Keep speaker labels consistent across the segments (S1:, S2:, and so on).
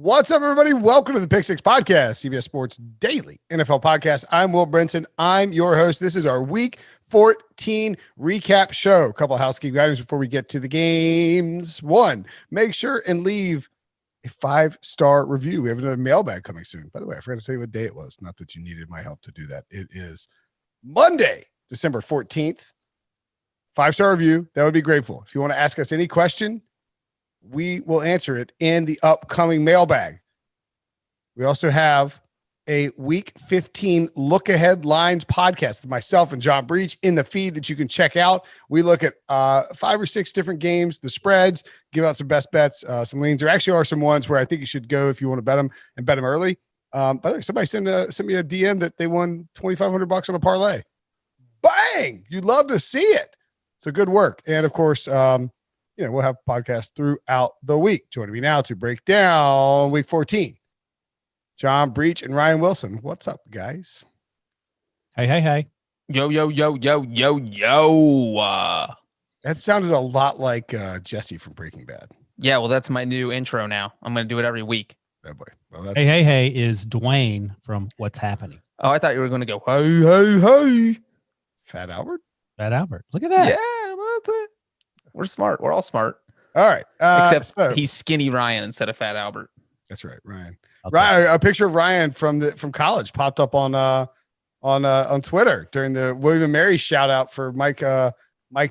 S1: What's up, everybody? Welcome to the Pick Six podcast, CBS Sports Daily NFL podcast. I'm Will Brinson. I'm your host. This is our Week 14 recap show. A couple of housekeeping items before we get to the games. One, make sure and leave a 5-star review. We have another mailbag coming soon. By the way, I forgot to tell you what day it was. Not that you needed my help to do that. It is Monday, December 14th. 5-star review. That would be grateful. If you want to ask us any question, we will answer it in the upcoming mailbag. We also have a Week 15 Look Ahead Lines podcast with myself and John Breech in the feed that you can check out. We look at 5 or 6 different games, the spreads, give out some best bets, some leans. There actually are some ones where I think you should go if you want to bet them and bet them early. By the way, somebody sent me a DM that they won $2,500 on a parlay. Bang! You'd love to see it. So good work. And of course, we'll have podcasts throughout the week. Joining me now to break down Week 14, John Breech and Ryan Wilson. What's up, guys?
S2: Hey.
S3: Yo.
S1: That sounded a lot like Jesse from Breaking Bad.
S3: Yeah, well, that's my new intro now. I'm going to do it every week.
S1: Oh, boy. Well,
S2: Hey is Dwayne from What's Happening.
S3: Oh, I thought you were going to go, hey.
S1: Fat Albert?
S2: Fat Albert. Look at that.
S3: Yeah, that's it. We're smart. We're all smart.
S1: All right.
S3: Except he's Skinny Ryan instead of Fat Albert.
S1: That's right, Ryan.
S2: Okay.
S1: Ryan, a picture of Ryan from college popped up on Twitter during the William and Mary shout out for Mike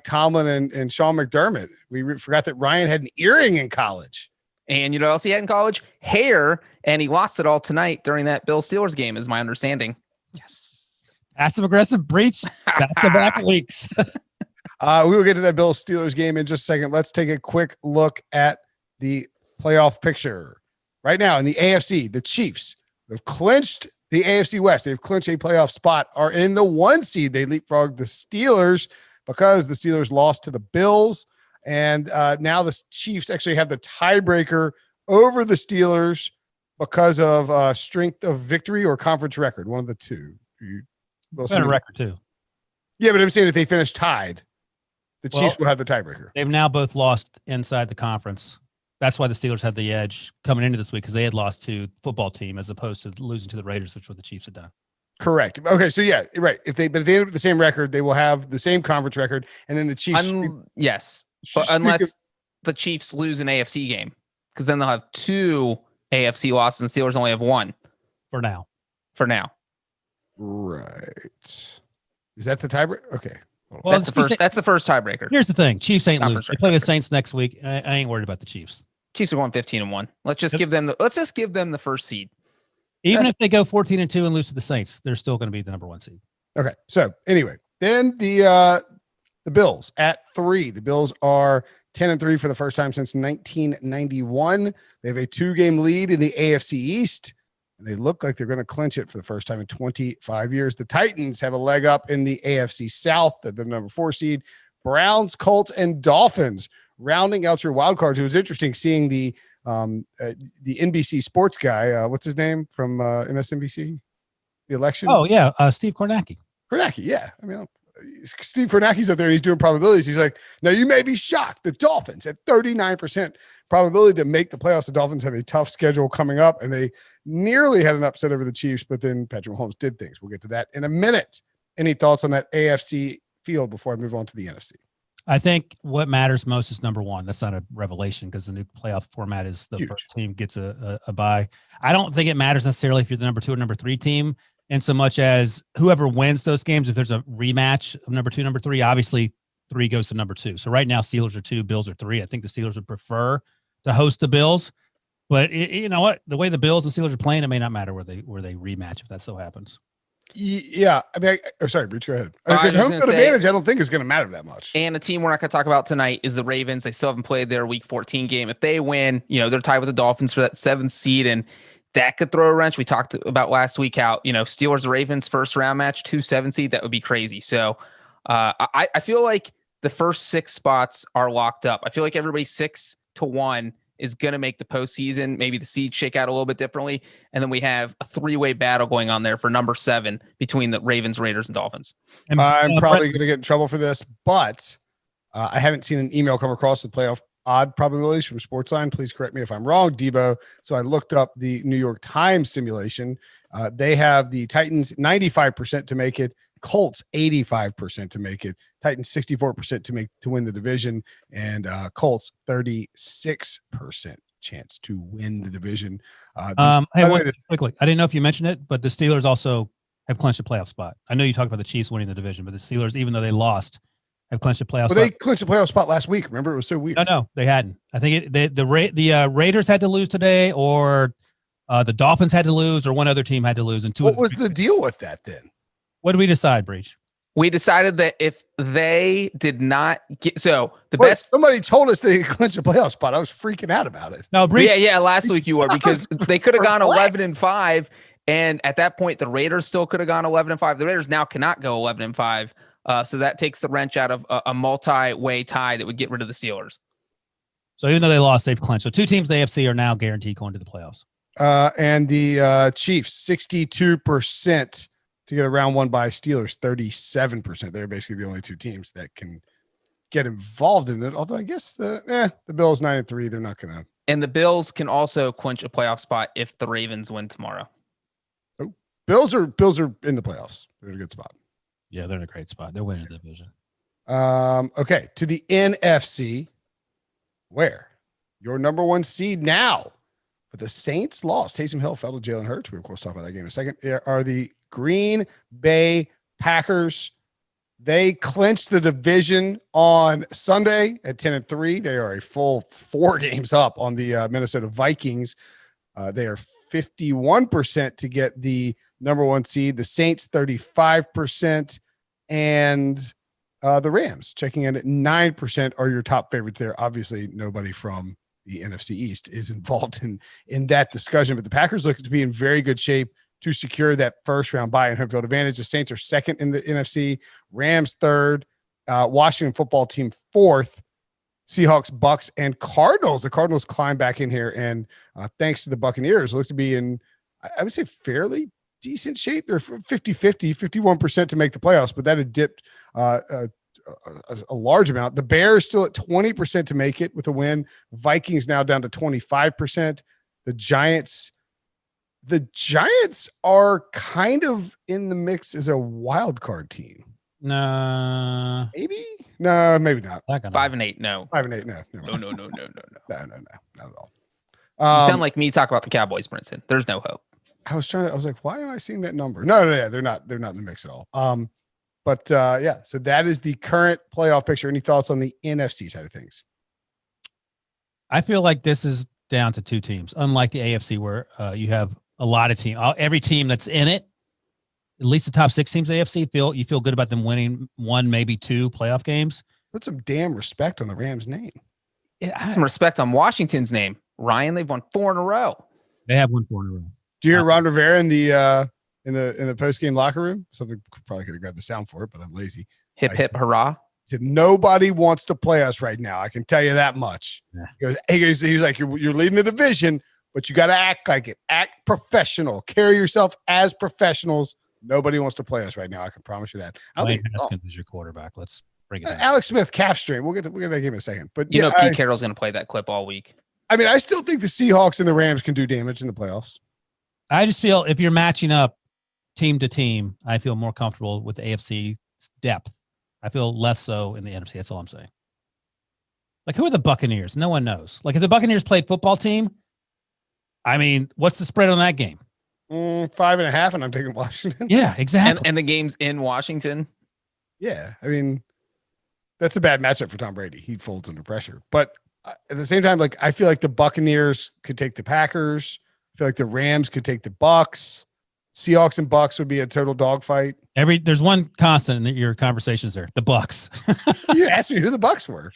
S1: Tomlin and Sean McDermott. We forgot that Ryan had an earring in college.
S3: And you know what else he had in college? Hair. And he lost it all tonight during that Bills-Steelers game, is my understanding.
S2: Yes. Passive aggressive breach. Back-to-back weeks.
S1: We will get to that Bills-Steelers game in just a second. Let's take a quick look at the playoff picture. Right now in the AFC, the Chiefs have clinched the AFC West. They've clinched a playoff spot, are in the 1 seed. They leapfrogged the Steelers because the Steelers lost to the Bills. And now the Chiefs actually have the tiebreaker over the Steelers because of strength of victory or conference record. One of the two.
S2: Better record too.
S1: Yeah, but I'm saying if they finish tied, the Chiefs will have the tiebreaker.
S2: They've now both lost inside the conference. That's why the Steelers had the edge coming into this week, because they had lost to football team as opposed to losing to the Raiders, which what the Chiefs had done.
S1: Correct. Okay, so yeah, right. If they end up with the same record, they will have the same conference record, and then the Chiefs.
S3: Yes, but unless the Chiefs lose an AFC game, because then they'll have 2 AFC losses, and Steelers only have 1
S2: For now.
S1: Right. Is that the tiebreaker? Okay.
S3: Well, that's the first tiebreaker.
S2: Here's the thing: Chiefs ain't losing. They play the
S3: record.
S2: Saints next week. I ain't worried about the Chiefs.
S3: Chiefs are going 15-1. Let's just give them the first seed.
S2: Even if they go 14-2 and lose to the Saints, they're still going to be the number 1 seed.
S1: Okay. So anyway, then the Bills at 3. The Bills are 10-3 for the first time since 1991. They have a 2-game lead in the AFC East, and they look like they're going to clinch it for the first time in 25 years. The Titans have a leg up in the AFC South. They're the number 4 seed. Browns, Colts, and Dolphins rounding out your wild cards. It was interesting seeing the NBC sports guy. What's his name from MSNBC? The election?
S2: Oh, yeah. Steve Kornacki.
S1: Kornacki, yeah. I mean, Steve Kornacki's up there and he's doing probabilities. He's like, now you may be shocked. The Dolphins at 39% probability to make the playoffs. The Dolphins have a tough schedule coming up, and they nearly had an upset over the Chiefs, but then Patrick Mahomes did things. We'll get to that in a minute. Any thoughts on that AFC field before I move on to the NFC?
S2: I think what matters most is number 1. That's not a revelation because the new playoff format is the
S1: Huge.
S2: first team gets a bye. I don't think it matters necessarily if you're the number 2 or number 3 team, in so much as whoever wins those games, if there's a rematch of number 2, number 3, obviously 3 goes to number 2. So right now, Steelers are 2, Bills are 3. I think the Steelers would prefer to host the Bills, but you know what? The way the Bills and Steelers are playing, it may not matter where they rematch if that so happens.
S1: Yeah, I mean, sorry, Breech, go ahead. Home field advantage, I don't think is going to matter that much.
S3: And a team we're not going to talk about tonight is the Ravens. They still haven't played their Week 14 game. If they win, they're tied with the Dolphins for that 7th seed, and that could throw a wrench. We talked about last week how Steelers Ravens first round match, 2-7 seed. That would be crazy. So I feel like the first 6 spots are locked up. I feel like everybody 6-1 is going to make the postseason. Maybe the seeds shake out a little bit differently. And then we have a 3-way battle going on there for number 7 between the Ravens, Raiders, and Dolphins.
S1: I'm probably going to get in trouble for this, but I haven't seen an email come across the playoff odd probabilities from Sportsline. Please correct me if I'm wrong, Debo. So I looked up the New York Times simulation. They have the Titans 95% to make it, Colts 85% to make it, Titans 64% to win the division, and Colts 36% chance to win the division.
S2: Quickly, I didn't know if you mentioned it, but the Steelers also have clinched a playoff spot. I know you talked about the Chiefs winning the division, but the Steelers, even though they lost, have clinched a playoff spot.
S1: They clinched a playoff spot last week. Remember, it was so weird.
S2: No, they hadn't. I think the Raiders had to lose today, or the Dolphins had to lose, or one other team had to lose. And
S1: what was the deal with that then?
S2: What did we decide, Breech?
S3: We decided that if they did not get
S1: somebody told us they clinched a playoff spot. I was freaking out about it.
S2: No, Breech.
S3: Yeah. Last week you were, because they could have gone 11-5, and at that point the Raiders still could have gone 11-5. The Raiders now cannot go 11-5. So that takes the wrench out of a multi-way tie that would get rid of the Steelers.
S2: So even though they lost, they've clinched. So two teams in the AFC are now guaranteed going to the playoffs.
S1: And the Chiefs, 62% to get a round one by Steelers, 37%. They're basically the only two teams that can get involved in it. Although I guess the Bills 9-3, they're not going to.
S3: And the Bills can also clinch a playoff spot if the Ravens win tomorrow.
S1: Oh, Bills are in the playoffs. They're in a good spot.
S2: Yeah, they're in a great spot. They're winning the division.
S1: Okay, to the NFC, where your number one seed now, but the Saints lost. Taysom Hill fell to Jalen Hurts. We of course talk about that game in a second. There are the Green Bay Packers. They clinched the division on Sunday at 10-3. They are a full 4 games up on the Minnesota Vikings. They are 51% to get the number one seed. The Saints 35%, and the Rams checking in at 9% are your top favorites there. Obviously, nobody from the NFC East is involved in that discussion, but the Packers look to be in very good shape to secure that first round bye and home field advantage. The Saints are second in the NFC, Rams third, Washington football team fourth, Seahawks, Bucs, and Cardinals. The Cardinals climb back in here, and thanks to the Buccaneers, look to be in, I would say, fairly decent shape. They're 50-50, 51% to make the playoffs, but that had dipped a large amount. The Bears still at 20% to make it with a win. Vikings now down to 25%. The Giants are kind of in the mix as a wild card team.
S2: No,
S1: maybe not.
S3: 5-8. No.
S1: 5-8. No.
S3: No.
S1: No, not at all.
S3: You sound like me talk about the Cowboys, Brinson. There's no hope.
S1: I was like, why am I seeing that number? No, they're not in the mix at all. So that is the current playoff picture. Any thoughts on the NFC side of things?
S2: I feel like this is down to two teams, unlike the AFC where you have a lot of teams. Every team that's in it, at least the top 6 teams in the AFC, you feel good about them winning 1, maybe 2 playoff games.
S1: Put some damn respect on the Rams' name.
S3: Some respect on Washington's name. Ryan, they've won 4 in a row.
S2: They have won 4 in a row.
S1: Do you hear Ron Rivera in the post-game locker room? Something probably could have grabbed the sound for it, but I'm lazy.
S3: Hip, hip, hurrah.
S1: Said, nobody wants to play us right now. I can tell you that much. Yeah. He's like, you're leading the division, but you got to act like it. Act professional. Carry yourself as professionals. Nobody wants to play us right now. I can promise you that.
S2: Wayne Haskins is your quarterback. Let's bring it.
S1: Alex Smith, calf strain. We'll get to that game in a second. But
S3: you know, Pete Carroll's going to play that clip all week.
S1: I mean, I still think the Seahawks and the Rams can do damage in the playoffs.
S2: I just feel if you're matching up team to team, I feel more comfortable with the AFC depth. I feel less so in the NFC. That's all I'm saying. Like, who are the Buccaneers? No one knows. Like, if the Buccaneers played football team, I mean, what's the spread on that game?
S1: 5.5, and I'm taking Washington.
S2: Yeah, exactly.
S3: And the game's in Washington.
S1: Yeah, I mean, that's a bad matchup for Tom Brady. He folds under pressure. But at the same time, like, I feel like the Buccaneers could take the Packers. I feel like the Rams could take the Bucs. Seahawks and Bucs would be a total dogfight.
S2: There's one constant in your conversations there. The Bucs.
S1: You asked me who the Bucs were.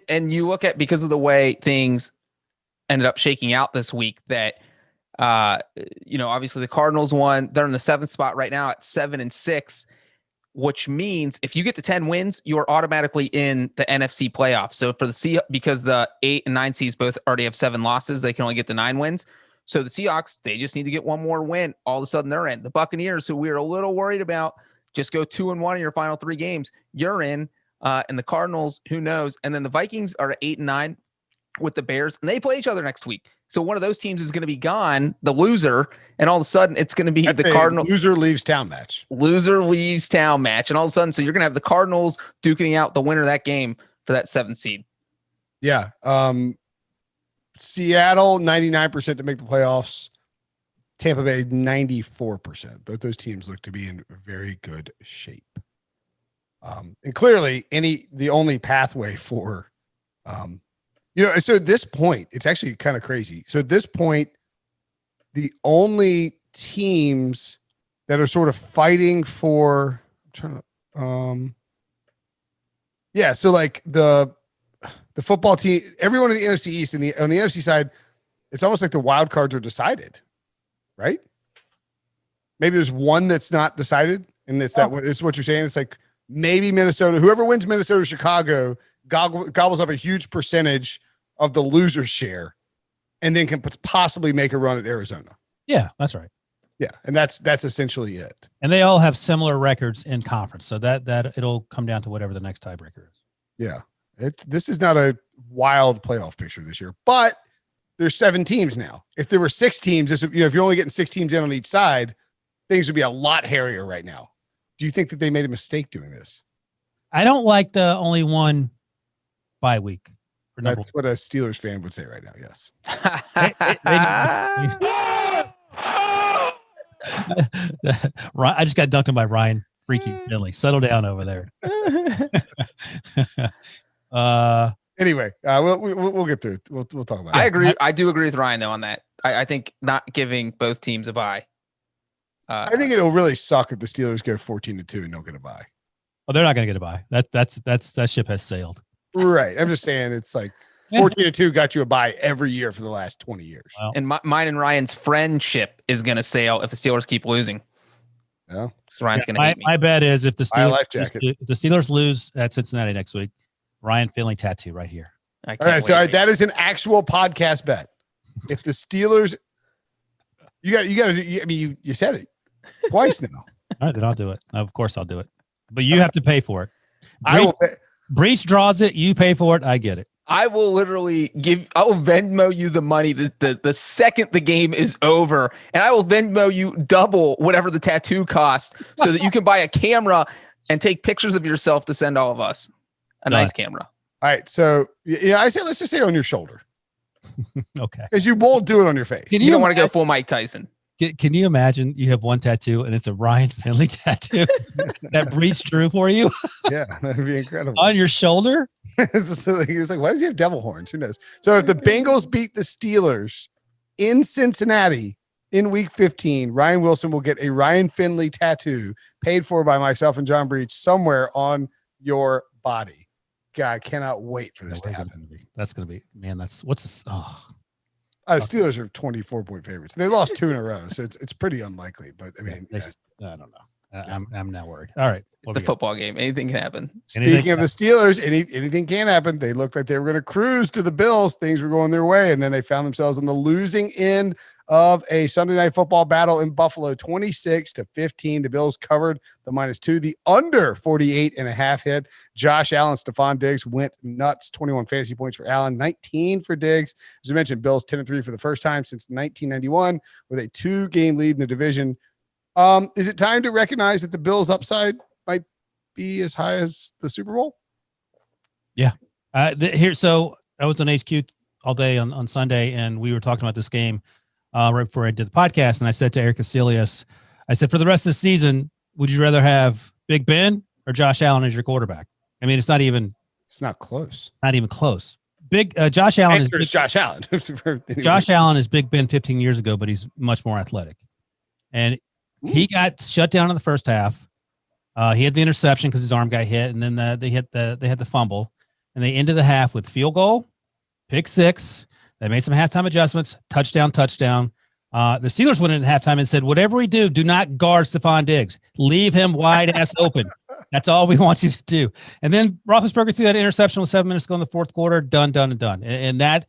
S3: And you look at, because of the way things ended up shaking out this week, that obviously the Cardinals won. They're in the 7th spot right now at 7-6, which means if you get to 10 wins, you are automatically in the NFC playoffs. So for the because the 8 and 9 seeds both already have 7 losses, they can only get the 9 wins. So the Seahawks, they just need to get one more win. All of a sudden they're in. The Buccaneers, who we were a little worried about, just go 2-1 in your final 3 games. You're in. And the Cardinals, who knows? And then the Vikings are at 8-9 with the Bears, and they play each other next week. So one of those teams is going to be gone, the loser, and all of a sudden it's going to be the Cardinals.
S1: Loser leaves town match.
S3: Loser leaves town match. And all of a sudden, so you're going to have the Cardinals duking out the winner of that game for that 7th seed.
S1: Yeah. Seattle, 99% to make the playoffs. Tampa Bay, 94%. Both those teams look to be in very good shape. And clearly, the only pathway for, so at this point, it's actually kind of crazy. So at this point, the only teams that are sort of fighting for, so like the football team, everyone in the NFC East and on the NFC side, it's almost like the wild cards are decided, right? Maybe there's one that's not decided, and it's what you're saying. It's like maybe Minnesota, whoever wins Minnesota, Chicago gobbles up a huge percentage of the loser's share, and then can possibly make a run at Arizona.
S2: Yeah, that's right.
S1: Yeah, and that's essentially it.
S2: And they all have similar records in conference, so that it'll come down to whatever the next tiebreaker is.
S1: Yeah, this is not a wild playoff picture this year, but there's 7 teams now. If there were 6 teams, if you're only getting 6 teams in on each side, things would be a lot hairier right now. Do you think that they made a mistake doing this?
S2: I don't like the only one bye week.
S1: That's what a Steelers fan would say right now. Yes.
S2: I just got dunked on by Ryan Freaky Finley. Settle down over there.
S1: Anyway, we'll get through it. We'll talk about it.
S3: I agree. I do agree with Ryan though on that. I think not giving both teams a bye.
S1: I think it'll really suck if the Steelers go 14-2 and don't get a bye.
S2: Well, they're not going to get a bye. That ship has sailed.
S1: Right. I'm just saying it's like 14-2 got you a bye every year for the last 20 years.
S2: Well,
S3: and mine and Ryan's friendship is going to sail if the Steelers keep losing.
S1: Yeah.
S3: So Ryan's going to hate me.
S2: My bet is if the Steelers lose at Cincinnati next week, Ryan Finley tattoo right here.
S1: All right. So that is an actual podcast bet. If the Steelers, you got to, I mean, you said it twice now.
S2: All right, then I'll do it. Of course I'll do it. But you have to pay for it.
S1: I will pay.
S2: Breech draws it. You pay for it. I get it.
S3: I will literally I will Venmo you the money the second the game is over, and I will Venmo you double whatever the tattoo costs so that you can buy a camera and take pictures of yourself to send all of us. Nice camera.
S1: All right. So I say, let's just say on your shoulder.
S2: Okay.
S1: Because you won't do it on your face.
S3: You don't want to go full Mike Tyson.
S2: Can you imagine you have one tattoo and it's a Ryan Finley tattoo that Breech drew for you?
S1: Yeah, that'd be incredible.
S2: On your shoulder?
S1: It's like, why does he have devil horns? Who knows? So if the Bengals beat the Steelers in Cincinnati in week 15, Ryan Wilson will get a Ryan Finley tattoo paid for by myself and John Breech somewhere on your body. God, I cannot wait for this to happen.
S2: That's going to be, man, what's this? Oh.
S1: Steelers are 24-point favorites. They lost 2 in a row, so it's pretty unlikely. But I mean,
S2: I don't know. I'm now worried. All right,
S3: it's a football game. Anything can happen.
S1: Speaking of the Steelers, anything can happen. They looked like they were going to cruise to the Bills. Things were going their way, and then they found themselves on the losing end of a Sunday Night Football battle in Buffalo, 26-15. The Bills covered the -2. The under 48.5 hit. Josh Allen, Stephon Diggs went nuts. 21 fantasy points for Allen, 19 for Diggs. As I mentioned, Bills 10-3 for the first time since 1991 with a 2-game lead in the division. Is it time to recognize that the Bills' upside might be as high as the Super Bowl?
S2: Yeah. So I was on HQ all day on Sunday, and we were talking about this game right before I did the podcast. And I said to Eric Casillas, I said, for the rest of the season, would you rather have Big Ben or Josh Allen as your quarterback? I mean, it's not close. Not even close. Josh Allen is
S1: Josh Allen.
S2: Josh Allen is Big Ben 15 years ago, but he's much more athletic. And he got shut down in the first half. He had the interception because his arm got hit, and then they had the fumble, and they ended the half with field goal, pick six. They made some halftime adjustments, touchdown. The Steelers went in at halftime and said, whatever we do not guard Stephon Diggs. Leave him wide ass open. That's all we want you to do. And then Roethlisberger threw that interception with 7 minutes to go in the fourth quarter. Done. And that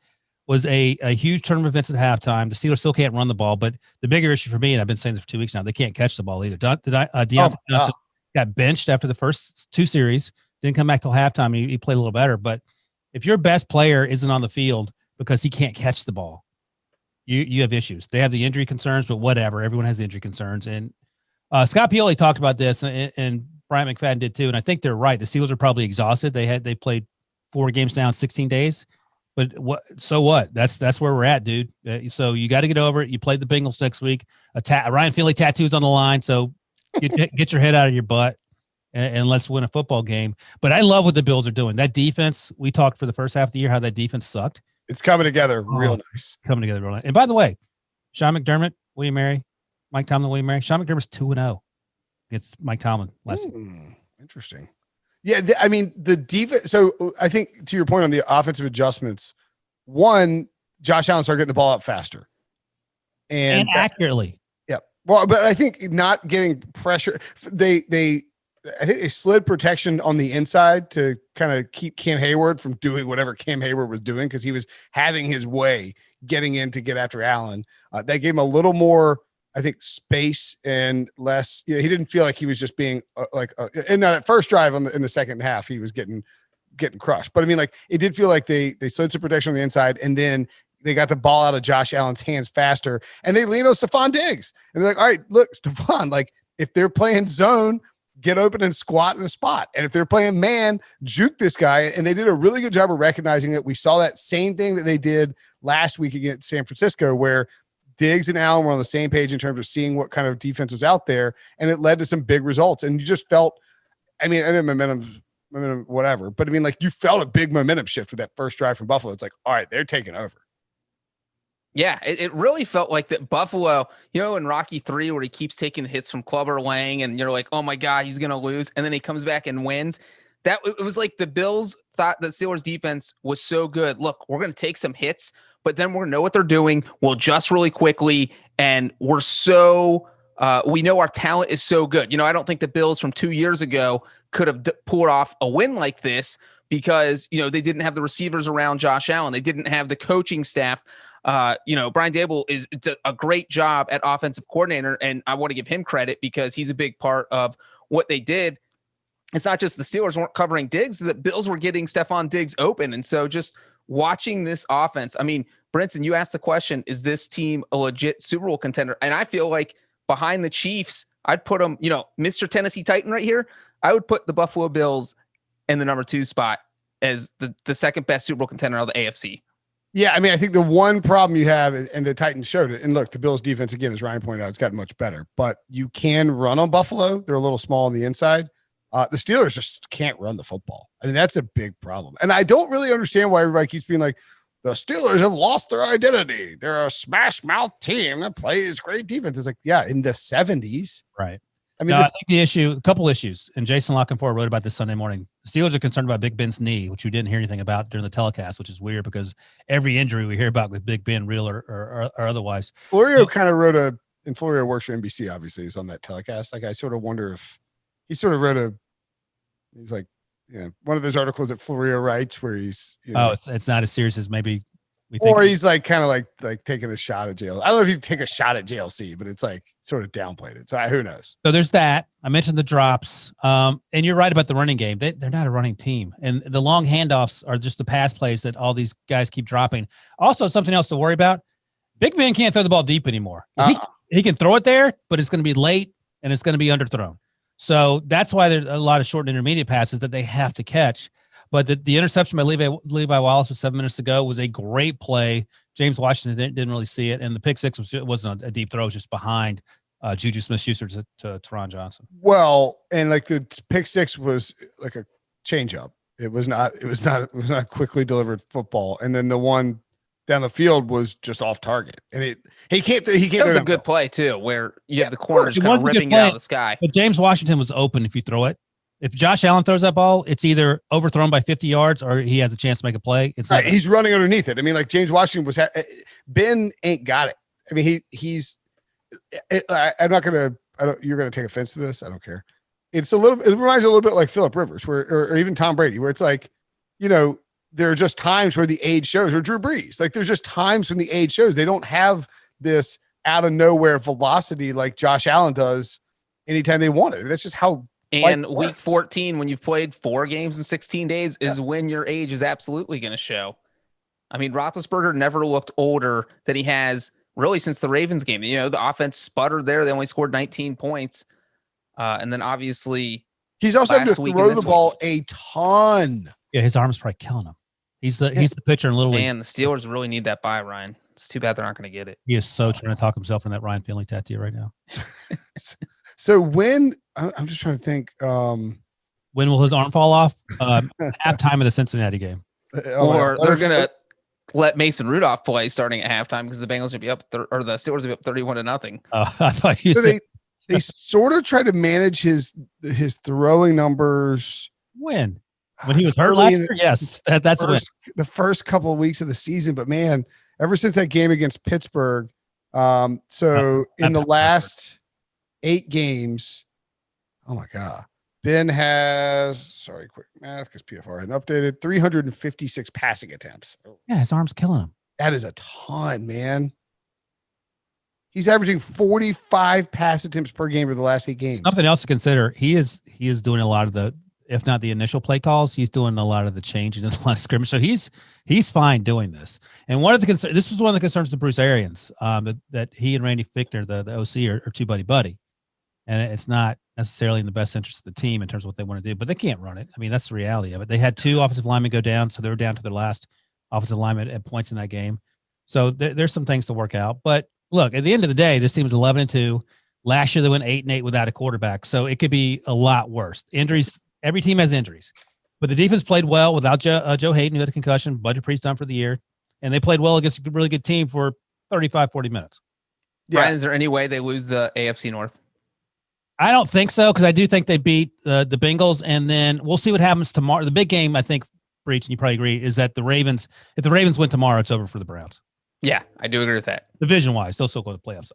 S2: was a huge turn of events at halftime. The Steelers still can't run the ball, but the bigger issue for me, and I've been saying this for 2 weeks now, they can't catch the ball either. Deontay Johnson got benched after the first 2 series, Didn't come back till halftime. He played a little better. But if your best player isn't on the field because he can't catch the ball, you have issues. They have the injury concerns, but whatever. Everyone has the injury concerns. And Scott Pioli talked about this, and Brian McFadden did too. And I think they're right. The Steelers are probably exhausted. They played 4 games now in 16 days. But so what? That's where we're at, dude. So you got to get over it. You played the Bengals next week. Ryan Finley tattoo's on the line. So get your head out of your butt and let's win a football game. But I love what the Bills are doing. That defense, we talked for the first half of the year how that defense sucked.
S1: It's coming together real nice.
S2: Coming together real nice. And by the way, Sean McDermott, William Mary, Mike Tomlin, William Mary. Sean McDermott's 2-0 against Mike Tomlin last week.
S1: Interesting. Yeah, I mean, the defense. So I think to your point on the offensive adjustments, one, Josh Allen started getting the ball out faster and
S2: accurately.
S1: Yeah. Well, but I think not getting pressure. I think they slid protection on the inside to kind of keep Cam Hayward from doing whatever Cam Hayward was doing because he was having his way getting in to get after Allen. That gave him a little more, I think, space and less. He didn't feel like he was just being in that first drive in the second half, he was getting crushed. But I mean, like, it did feel like they slid some protection on the inside, and then they got the ball out of Josh Allen's hands faster, and they leaned on Stephon Diggs. And they're like, all right, look, Stephon, like, if they're playing zone, get open and squat in a spot. And if they're playing man, juke this guy. And they did a really good job of recognizing that. We saw that same thing that they did last week against San Francisco, where Diggs and Allen were on the same page in terms of seeing what kind of defense was out there, and it led to some big results. And you just felt, I mean, I didn't momentum, whatever, but I mean, like, you felt a big momentum shift with that first drive from Buffalo. It's like, all right, they're taking over.
S3: Yeah, it really felt like that Buffalo, in Rocky 3, where he keeps taking hits from Clubber Lang, and you're like, oh my God, he's going to lose. And then he comes back and wins. It was like the Bills thought that Steelers defense was so good. Look, we're going to take some hits, but then we're going to know what they're doing. We'll adjust really quickly. And we're we know our talent is so good. I don't think the Bills from 2 years ago could have pulled off a win like this because, they didn't have the receivers around Josh Allen. They didn't have the coaching staff. Brian Daboll is a great job at offensive coordinator, and I want to give him credit because he's a big part of what they did. It's not just the Steelers weren't covering Diggs, the Bills were getting Stephon Diggs open. And so just watching this offense, I mean, Brinson, you asked the question, is this team a legit Super Bowl contender? And I feel like behind the Chiefs, I'd put them, Mr. Tennessee Titan right here. I would put the Buffalo Bills in the number 2 spot as the second best Super Bowl contender of the AFC.
S1: Yeah, I mean, I think the one problem you have, and the Titans showed it, and look, the Bills defense, again, as Ryan pointed out, it's gotten much better, but you can run on Buffalo. They're a little small on the inside. The Steelers just can't run the football. I mean, that's a big problem. And I don't really understand why everybody keeps being like, the Steelers have lost their identity. They're a smash mouth team that plays great defense. It's like, yeah, in the 70s.
S2: Right.
S1: I mean,
S2: I think a couple issues, and Jason Lockenford wrote about this Sunday morning. The Steelers are concerned about Big Ben's knee, which we didn't hear anything about during the telecast, which is weird because every injury we hear about with Big Ben, real or otherwise.
S1: Florio kind of wrote and Florio works for NBC, obviously, he's on that telecast. Like, I sort of wonder if he sort of wrote he's like, one of those articles that Florio writes where he's,
S2: it's not as serious as maybe we
S1: think. Or he's like kind of like taking a shot at JLC. I don't know if he'd take a shot at JLC, but it's like sort of downplayed it. So who knows?
S2: So there's that. I mentioned the drops. And you're right about the running game. They're not a running team. And the long handoffs are just the pass plays that all these guys keep dropping. Also, something else to worry about. Big Ben can't throw the ball deep anymore. He can throw it there, but it's going to be late and it's going to be underthrown. So that's why there's a lot of short and intermediate passes that they have to catch. But the interception by Levi Wallace with 7 minutes to go was a great play. James Washington didn't really see it. And the pick six wasn't a deep throw. It was just behind Juju Smith-Schuster to Teron Johnson.
S1: Well, and like the pick six was like a change up. It was not a quickly delivered football. And then the one down the field was just off target. And he can't. That was
S3: a good play too, where you have the corners kind of ripping it out of the sky.
S2: But James Washington was open if you throw it. If Josh Allen throws that ball, it's either overthrown by 50 yards or he has a chance to make a play. It's
S1: right. He's running underneath it. I mean, like James Washington was. Ben ain't got it. I mean, he's. I'm not gonna. You're gonna take offense to this. I don't care. It reminds me a little bit like Phillip Rivers, or even Tom Brady, where it's like, there are just times where the age shows, or Drew Brees. Like, there's just times when the age shows. They don't have this out of nowhere velocity like Josh Allen does anytime they want it. That's just how
S3: And week 14, when you've played 4 games in 16 days, is when your age is absolutely going to show. I mean, Roethlisberger never looked older than he has really since the Ravens game. You know, the offense sputtered there. They only scored 19 points. And then obviously
S1: he's also having to throw the ball a ton.
S2: Yeah, his arm's probably killing him. He's the pitcher in Little League.
S3: Man, the Steelers really need that bye, Ryan. It's too bad they're not going to get it.
S2: He is so trying to talk himself in that Ryan Finley tattoo right now.
S1: So when I'm just trying to think,
S2: when will his arm fall off? Halftime of the Cincinnati game,
S3: or they're going to let Mason Rudolph play starting at halftime because the Bengals will be up, or the Steelers will be up 31-0.
S2: I thought you said
S1: they sort of try to manage his throwing numbers.
S2: When he was hurt last year, yes, that's
S1: the first couple of weeks of the season. But man, ever since that game against Pittsburgh, in the last 8 games, oh my God, Ben has, quick math because PFR hadn't updated, 356 passing attempts.
S2: Yeah, his arm's killing him.
S1: That is a ton, man. He's averaging 45 pass attempts per game for the last 8 games.
S2: Something else to consider. He is doing a lot of the, if not the initial play calls, he's doing a lot of the change and a lot of scrimmage. So he's fine doing this. And one of the this was one of the concerns to Bruce Arians, that he and Randy Fichtner, the OC, are too buddy. And it's not necessarily in the best interest of the team in terms of what they want to do, but they can't run it. I mean, that's the reality of it. They had 2 offensive linemen go down, so they were down to their last offensive lineman at points in that game. So there's some things to work out. But look, at the end of the day, this team is 11-2. Last year they went 8-8 without a quarterback, so it could be a lot worse. Injuries. Every team has injuries, but the defense played well without Joe Hayden, who had a concussion. Budget Priest done for the year, and they played well against a really good team for 35, 40 minutes.
S3: Yeah. Brian, is there any way they lose the AFC North?
S2: I don't think so, because I do think they beat the Bengals, and then we'll see what happens tomorrow. The big game, I think, Breech, and you probably agree, is that the Ravens, if the Ravens win tomorrow, it's over for the Browns.
S3: Yeah, I do agree with that.
S2: Division-wise, they'll still go to the playoffs.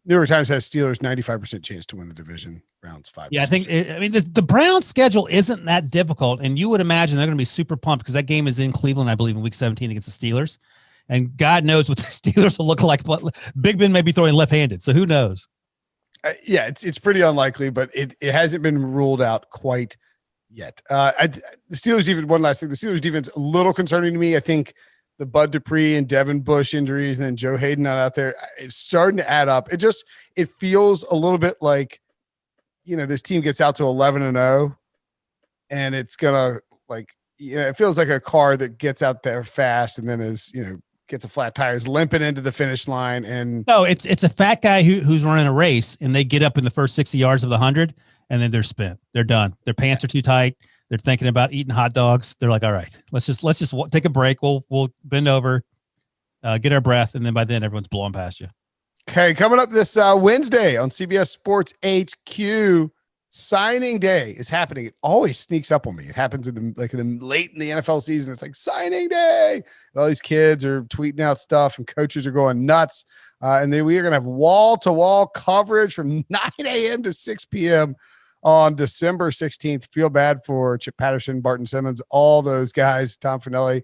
S1: New York Times has Steelers 95% chance to win the division. Browns 5%.
S2: Yeah, I think. The Browns' schedule isn't that difficult, and you would imagine they're going to be super pumped because that game is in Cleveland, I believe, in Week 17 against the Steelers, and God knows what the Steelers will look like. Big Ben may be throwing left-handed, so who knows?
S1: Yeah, it's pretty unlikely, but it hasn't been ruled out quite yet. The Steelers defense. One last thing, the Steelers defense a little concerning to me. I think the Bud Dupree and Devin Bush injuries, and then Joe Hayden not out there, it's starting to add up. It feels a little bit like, this team gets out to 11-0, and it's gonna it feels like a car that gets out there fast and then gets a flat tire, is limping into the finish line. And
S2: no, it's a fat guy who's running a race, and they get up in the first 60 yards of the 100, and then they're spent. They're done. Their pants are too tight. They're thinking about eating hot dogs. They're like, all right, let's just take a break. We'll bend over, get our breath, and then by then everyone's blowing past you.
S1: Okay, coming up this Wednesday on CBS Sports HQ, signing day is happening. It always sneaks up on me. It happens late in the NFL season. It's like signing day, and all these kids are tweeting out stuff, and coaches are going nuts. And then we are going to have wall-to-wall coverage from 9 a.m. to 6 p.m. on December 16th. Feel bad for Chip Patterson, Barton Simmons, all those guys, Tom Finelli,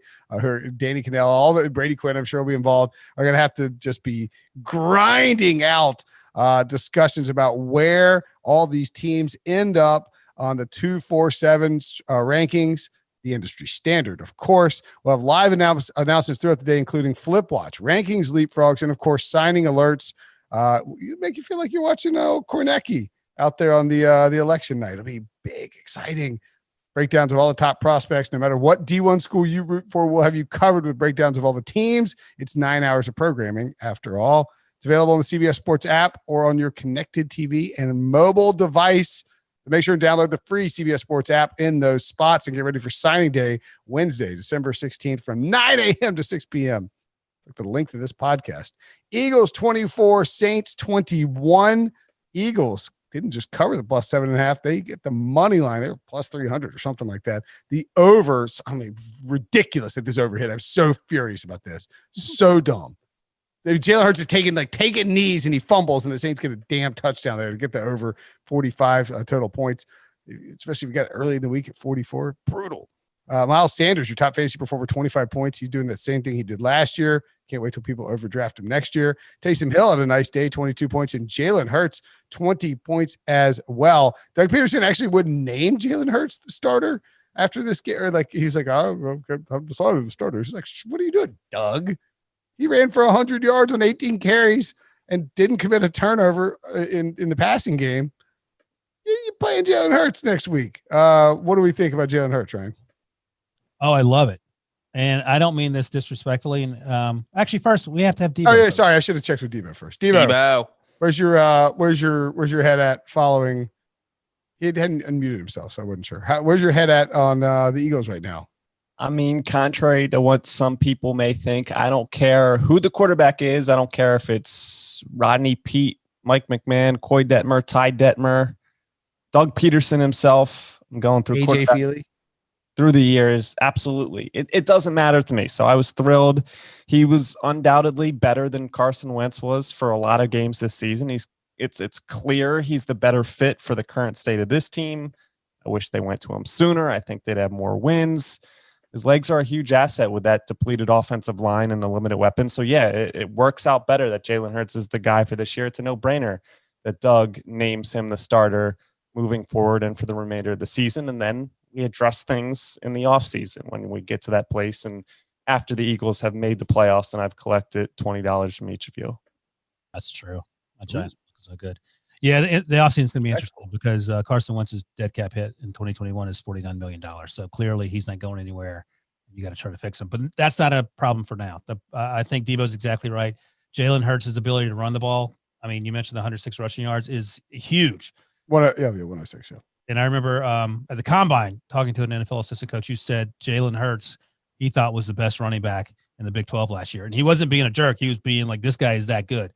S1: Danny Cannell, all the Brady Quinn, I'm sure will be involved, are going to have to just be grinding out discussions about where all these teams end up on the 247 rankings, the industry standard. Of course, we'll have live announcements throughout the day, including Flip Watch, rankings, leapfrogs, and of course, signing alerts. Make you feel like you're watching Kornacki out there on the election night. It'll be big, exciting breakdowns of all the top prospects. No matter what D1 school you root for, we'll have you covered with breakdowns of all the teams. It's 9 hours of programming, after all. It's available on the CBS Sports app or on your connected TV and mobile device. Make sure and download the free CBS Sports app in those spots and get ready for signing day, Wednesday, December 16th from 9 a.m. to 6 p.m. Look for the link to this podcast. Eagles 24, Saints 21. Eagles didn't just cover the plus 7.5. They get the money line. They were plus 300 or something like that. The overs, ridiculous that this over hit. I'm so furious about this. So dumb. Jalen Hurts is taking knees and he fumbles, and the Saints get a damn touchdown there to get the over 45 total points, especially if you got early in the week at 44. Brutal. Miles Sanders, your top fantasy performer, 25 points. He's doing that same thing he did last year. Can't wait till people overdraft him next year. Taysom Hill had a nice day, 22 points, and Jalen Hurts, 20 points as well. Doug Peterson actually wouldn't name Jalen Hurts the starter after this game. Or like, he's like, oh, I'm decided the starter. He's like, what are you doing, Doug? He ran for 100 yards on 18 carries and didn't commit a turnover in the passing game. You're playing Jalen Hurts next week. What do we think about Jalen Hurts, Ryan?
S2: Oh, I love it. And I don't mean this disrespectfully. And actually, first we have to have Debo.
S1: Oh yeah, sorry, I should have checked with Debo first. Debo, where's your head at following? He hadn't unmuted himself, so I wasn't sure. Where's your head at on the Eagles right now?
S4: I mean, contrary to what some people may think, I don't care who the quarterback is. I don't care if it's Rodney Peete, Mike McMahon, Coy Detmer, Ty Detmer, Doug Peterson himself. I'm going through
S1: AJ Feely.
S4: Through the years, absolutely. It doesn't matter to me. So I was thrilled. He was undoubtedly better than Carson Wentz was for a lot of games this season. It's clear he's the better fit for the current state of this team. I wish they went to him sooner. I think they'd have more wins. His legs are a huge asset with that depleted offensive line and the limited weapons. So yeah, it works out better that Jalen Hurts is the guy for this year. It's a no-brainer that Doug names him the starter moving forward and for the remainder of the season. And then we address things in the offseason when we get to that place. And after the Eagles have made the playoffs and I've collected $20 from each of you.
S2: That's true. My Giants is so good. Yeah, the offseason is going to be interesting because Carson Wentz's dead cap hit in 2021 is $49 million. So clearly he's not going anywhere. You got to try to fix him. But that's not a problem for now. I think Debo's exactly right. Jalen Hurts' ability to run the ball. I mean, you mentioned the 106 rushing yards is huge.
S1: 106, yeah.
S2: And I remember at the Combine talking to an NFL assistant coach who said Jalen Hurts he thought was the best running back in the Big 12 last year. And he wasn't being a jerk. He was being like, this guy is that good.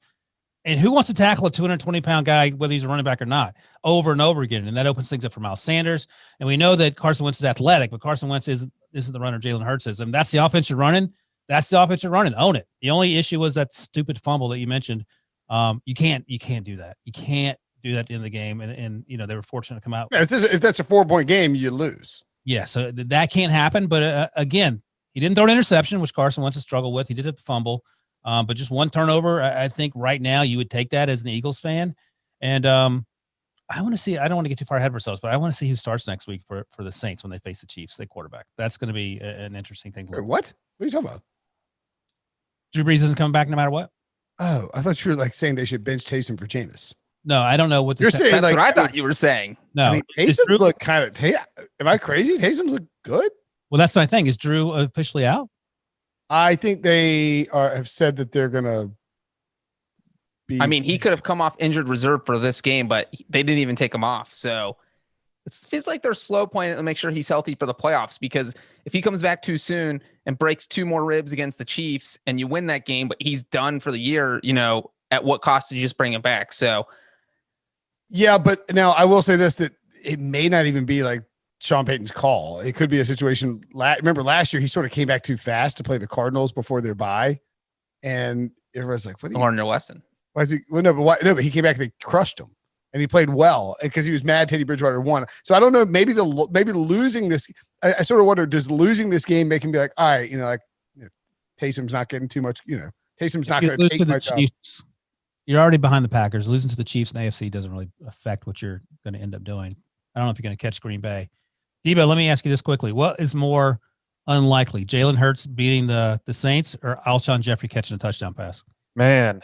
S2: And who wants to tackle a 220-pound guy, whether he's a running back or not, over and over again? And that opens things up for Miles Sanders. And we know that Carson Wentz is athletic, but Carson Wentz isn't the runner Jalen Hurts is. And that's the offense you're running. That's the offense you're running. Own it. The only issue was that stupid fumble that you mentioned. You can't do that. You can't do that in the game. And you know, they were fortunate to come out.
S1: Yeah, if that's a 4-point game, you lose.
S2: Yeah, so that can't happen. But again, he didn't throw an interception, which Carson Wentz has struggled with. He did have to fumble. But just one turnover, I think right now you would take that as an Eagles fan. And I want to see, I don't want to get too far ahead of ourselves, but I want to see who starts next week for the Saints when they face the Chiefs, their quarterback. That's going to be an interesting thing.
S1: Wait, what are you talking about?
S2: Drew Brees isn't coming back no matter what.
S1: Oh, I thought you were like saying they should bench Taysom for Jameis.
S2: No, I don't know what
S1: you're saying.
S3: That's
S1: like,
S3: what I thought you were saying.
S2: No,
S1: I mean, Taysom's look kind of. Am I crazy? Taysom's look good.
S2: Well, that's my thing. Is Drew officially out?
S1: I think they have said that they're gonna be.
S3: I mean, he could have come off injured reserve for this game, but they didn't even take him off. So it feels like they're slow playing to make sure he's healthy for the playoffs. Because if he comes back too soon and breaks 2 more ribs against the Chiefs, and you win that game, but he's done for the year, you know, at what cost did you just bring him back? So.
S1: Yeah, but now I will say this, that it may not even be like Sean Payton's call. It could be a situation. Remember last year, he sort of came back too fast to play the Cardinals before their bye. And everyone's like, what are you?
S3: Gardner Weston.
S1: Why is he? Well, no, but he came back and they crushed him. And he played well because he was mad Teddy Bridgewater won. So I don't know, maybe losing this, I sort of wonder, does losing this game make him be like, all right, you know, like Taysom's not getting too much, you know, Taysom's not going to take much out.
S2: You're already behind the Packers. Losing to the Chiefs and AFC doesn't really affect what you're going to end up doing. I don't know if you're going to catch Green Bay. Debo, let me ask you this quickly. What is more unlikely, Jalen Hurts beating the Saints or Alshon Jeffrey catching a touchdown pass?
S4: Man,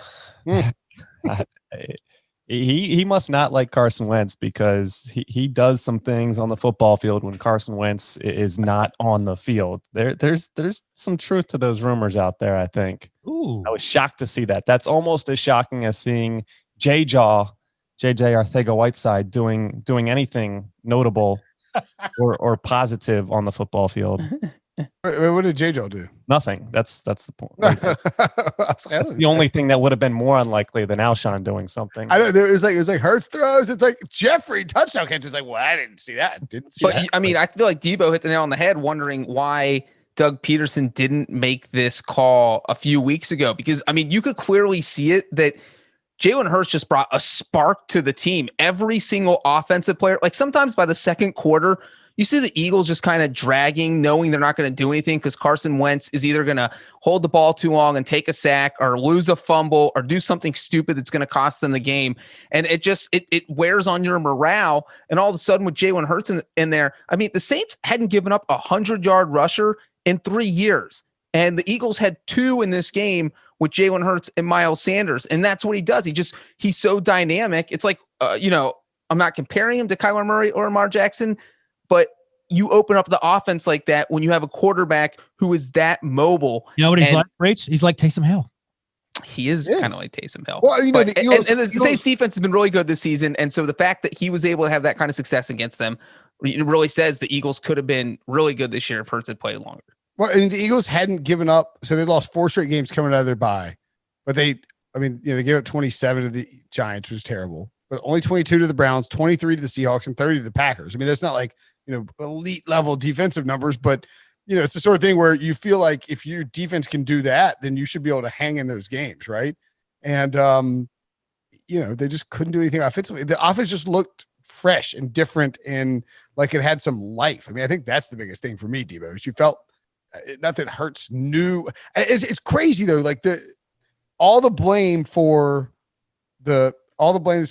S4: he must not like Carson Wentz because he does some things on the football field when Carson Wentz is not on the field. There's some truth to those rumors out there, I think.
S2: Ooh.
S4: I was shocked to see that. That's almost as shocking as seeing JJ Arcega-Whiteside doing anything notable or positive on the football field.
S1: What did JJ do?
S4: Nothing. That's the point. The only thing that would have been more unlikely than Alshon doing something.
S1: I know it was like Hurts throws. It's like Jeffrey touchdown catch. It's like, well, I didn't see that.
S3: But I mean, I feel like Debo hit the nail on the head, wondering why Doug Peterson didn't make this call a few weeks ago. Because I mean, you could clearly see it that Jalen Hurts just brought a spark to the team. Every single offensive player, like sometimes by the second quarter, You see the Eagles just kind of dragging, knowing they're not going to do anything because Carson Wentz is either going to hold the ball too long and take a sack or lose a fumble or do something stupid that's going to cost them the game. And it wears on your morale. And all of a sudden with Jalen Hurts in there, I mean, the Saints hadn't given up a 100-yard rusher in 3 years. And the Eagles had 2 in this game with Jalen Hurts and Miles Sanders. And that's what he does. He's so dynamic. It's like, I'm not comparing him to Kyler Murray or Lamar Jackson, but you open up the offense like that when you have a quarterback who is that mobile.
S2: You know what he's like, Breech? He's like Taysom Hill.
S3: He is kind of like Taysom Hill.
S1: Well,
S3: the Saints defense has been really good this season. And so the fact that he was able to have that kind of success against them really says the Eagles could have been really good this year if Hurts had played longer.
S1: Well, I mean, the Eagles hadn't given up. So they lost 4 straight games coming out of their bye. But they gave up 27 to the Giants, which was terrible. But only 22 to the Browns, 23 to the Seahawks, and 30 to the Packers. I mean, that's not like, elite level defensive numbers, but it's the sort of thing where you feel like if your defense can do that, then you should be able to hang in those games, right? And they just couldn't do anything offensively. The offense just looked fresh and different and like it had some life. I mean, I think that's the biggest thing for me, Debo, is you felt not that Hurts knew. It's crazy though, like all the blame that's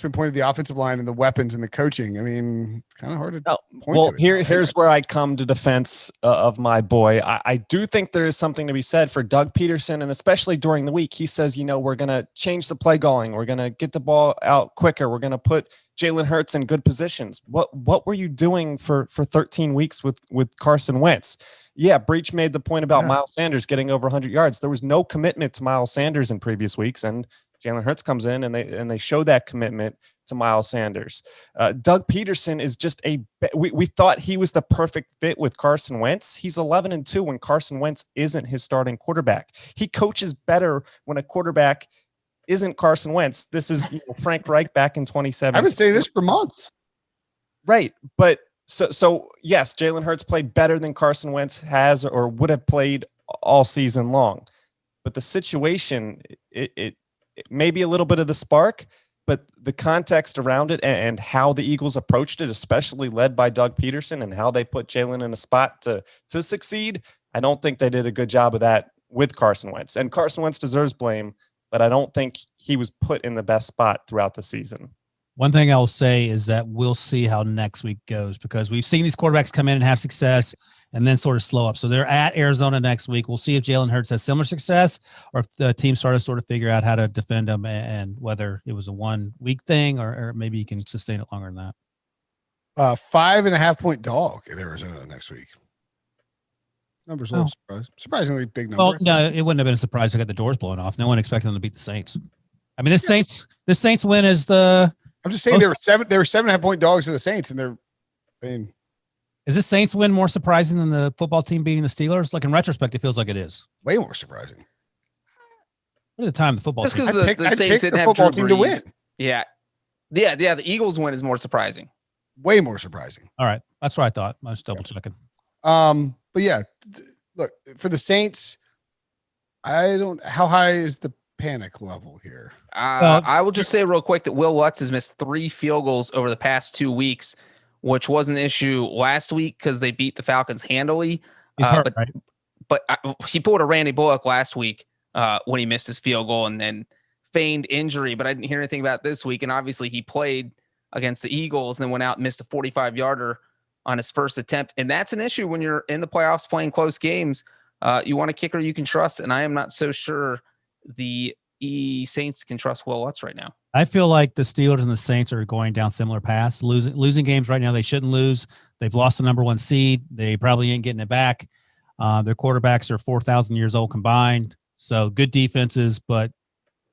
S1: been pointed to the offensive line and the weapons and the coaching. I mean, kind of hard to point to it.
S4: Here's where I come to defense of my boy. I do think there is something to be said for Doug Peterson, and especially during the week, he says, we're going to change the play calling. We're going to get the ball out quicker. We're going to put Jalen Hurts in good positions. What were you doing for 13 weeks with Carson Wentz? Yeah, Breech made the point about Miles Sanders getting over 100 yards. There was no commitment to Miles Sanders in previous weeks, and Jalen Hurts comes in and they show that commitment to Miles Sanders. Doug Peterson is just we thought he was the perfect fit with Carson Wentz. He's 11-2 when Carson Wentz isn't his starting quarterback. He coaches better when a quarterback isn't Carson Wentz. This is Frank Reich back in 2017.
S1: I've been saying this for months.
S4: Right. But so yes, Jalen Hurts played better than Carson Wentz has or would have played all season long. But the situation, it may be a little bit of the spark, but the context around it and how the Eagles approached it, especially led by Doug Peterson and how they put Jalen in a spot to succeed, I don't think they did a good job of that with Carson Wentz. And Carson Wentz deserves blame, but I don't think he was put in the best spot throughout the season.
S2: One thing I'll say is that we'll see how next week goes because we've seen these quarterbacks come in and have success and then sort of slow up. So they're at Arizona next week. We'll see if Jalen Hurts has similar success or if the team started to sort of figure out how to defend him and whether it was a 1 week thing or maybe he can sustain it longer than that.
S1: 5.5 point dog at Arizona next week. Numbers a little surprisingly big number.
S2: Well, no, it wouldn't have been a surprise if they got the doors blown off. No one expected them to beat the Saints. I mean, this Saints win is
S1: I'm just saying they were 7.5 point dogs to the Saints, and
S2: is this Saints win more surprising than the football team beating the Steelers? Like in retrospect, it feels like it is
S1: way more surprising.
S2: At the time, the football
S3: just
S2: team.
S3: because the Saints didn't have Drew Brees. To win. Yeah. The Eagles win is more surprising.
S1: Way more surprising.
S2: All right, that's what I thought. I was double checking.
S1: But yeah, look for the Saints. How high is the panic level here?
S3: I will just say real quick that Will Lutz has missed 3 field goals over the past 2 weeks, which was an issue last week because they beat the Falcons handily.
S2: He's hurt, right?
S3: But he pulled a Randy Bullock last week when he missed his field goal and then feigned injury, but I didn't hear anything about this week. And obviously he played against the Eagles and then went out and missed a 45-yarder on his first attempt. And that's an issue when you're in the playoffs playing close games. You want a kicker you can trust, and I am not so sure the Saints can trust Will Lutz right now.
S2: I feel like the Steelers and the Saints are going down similar paths, losing games right now they shouldn't lose. They've lost the number 1 seed. They probably ain't getting it back. Their quarterbacks are 4,000 years old combined. So good defenses, but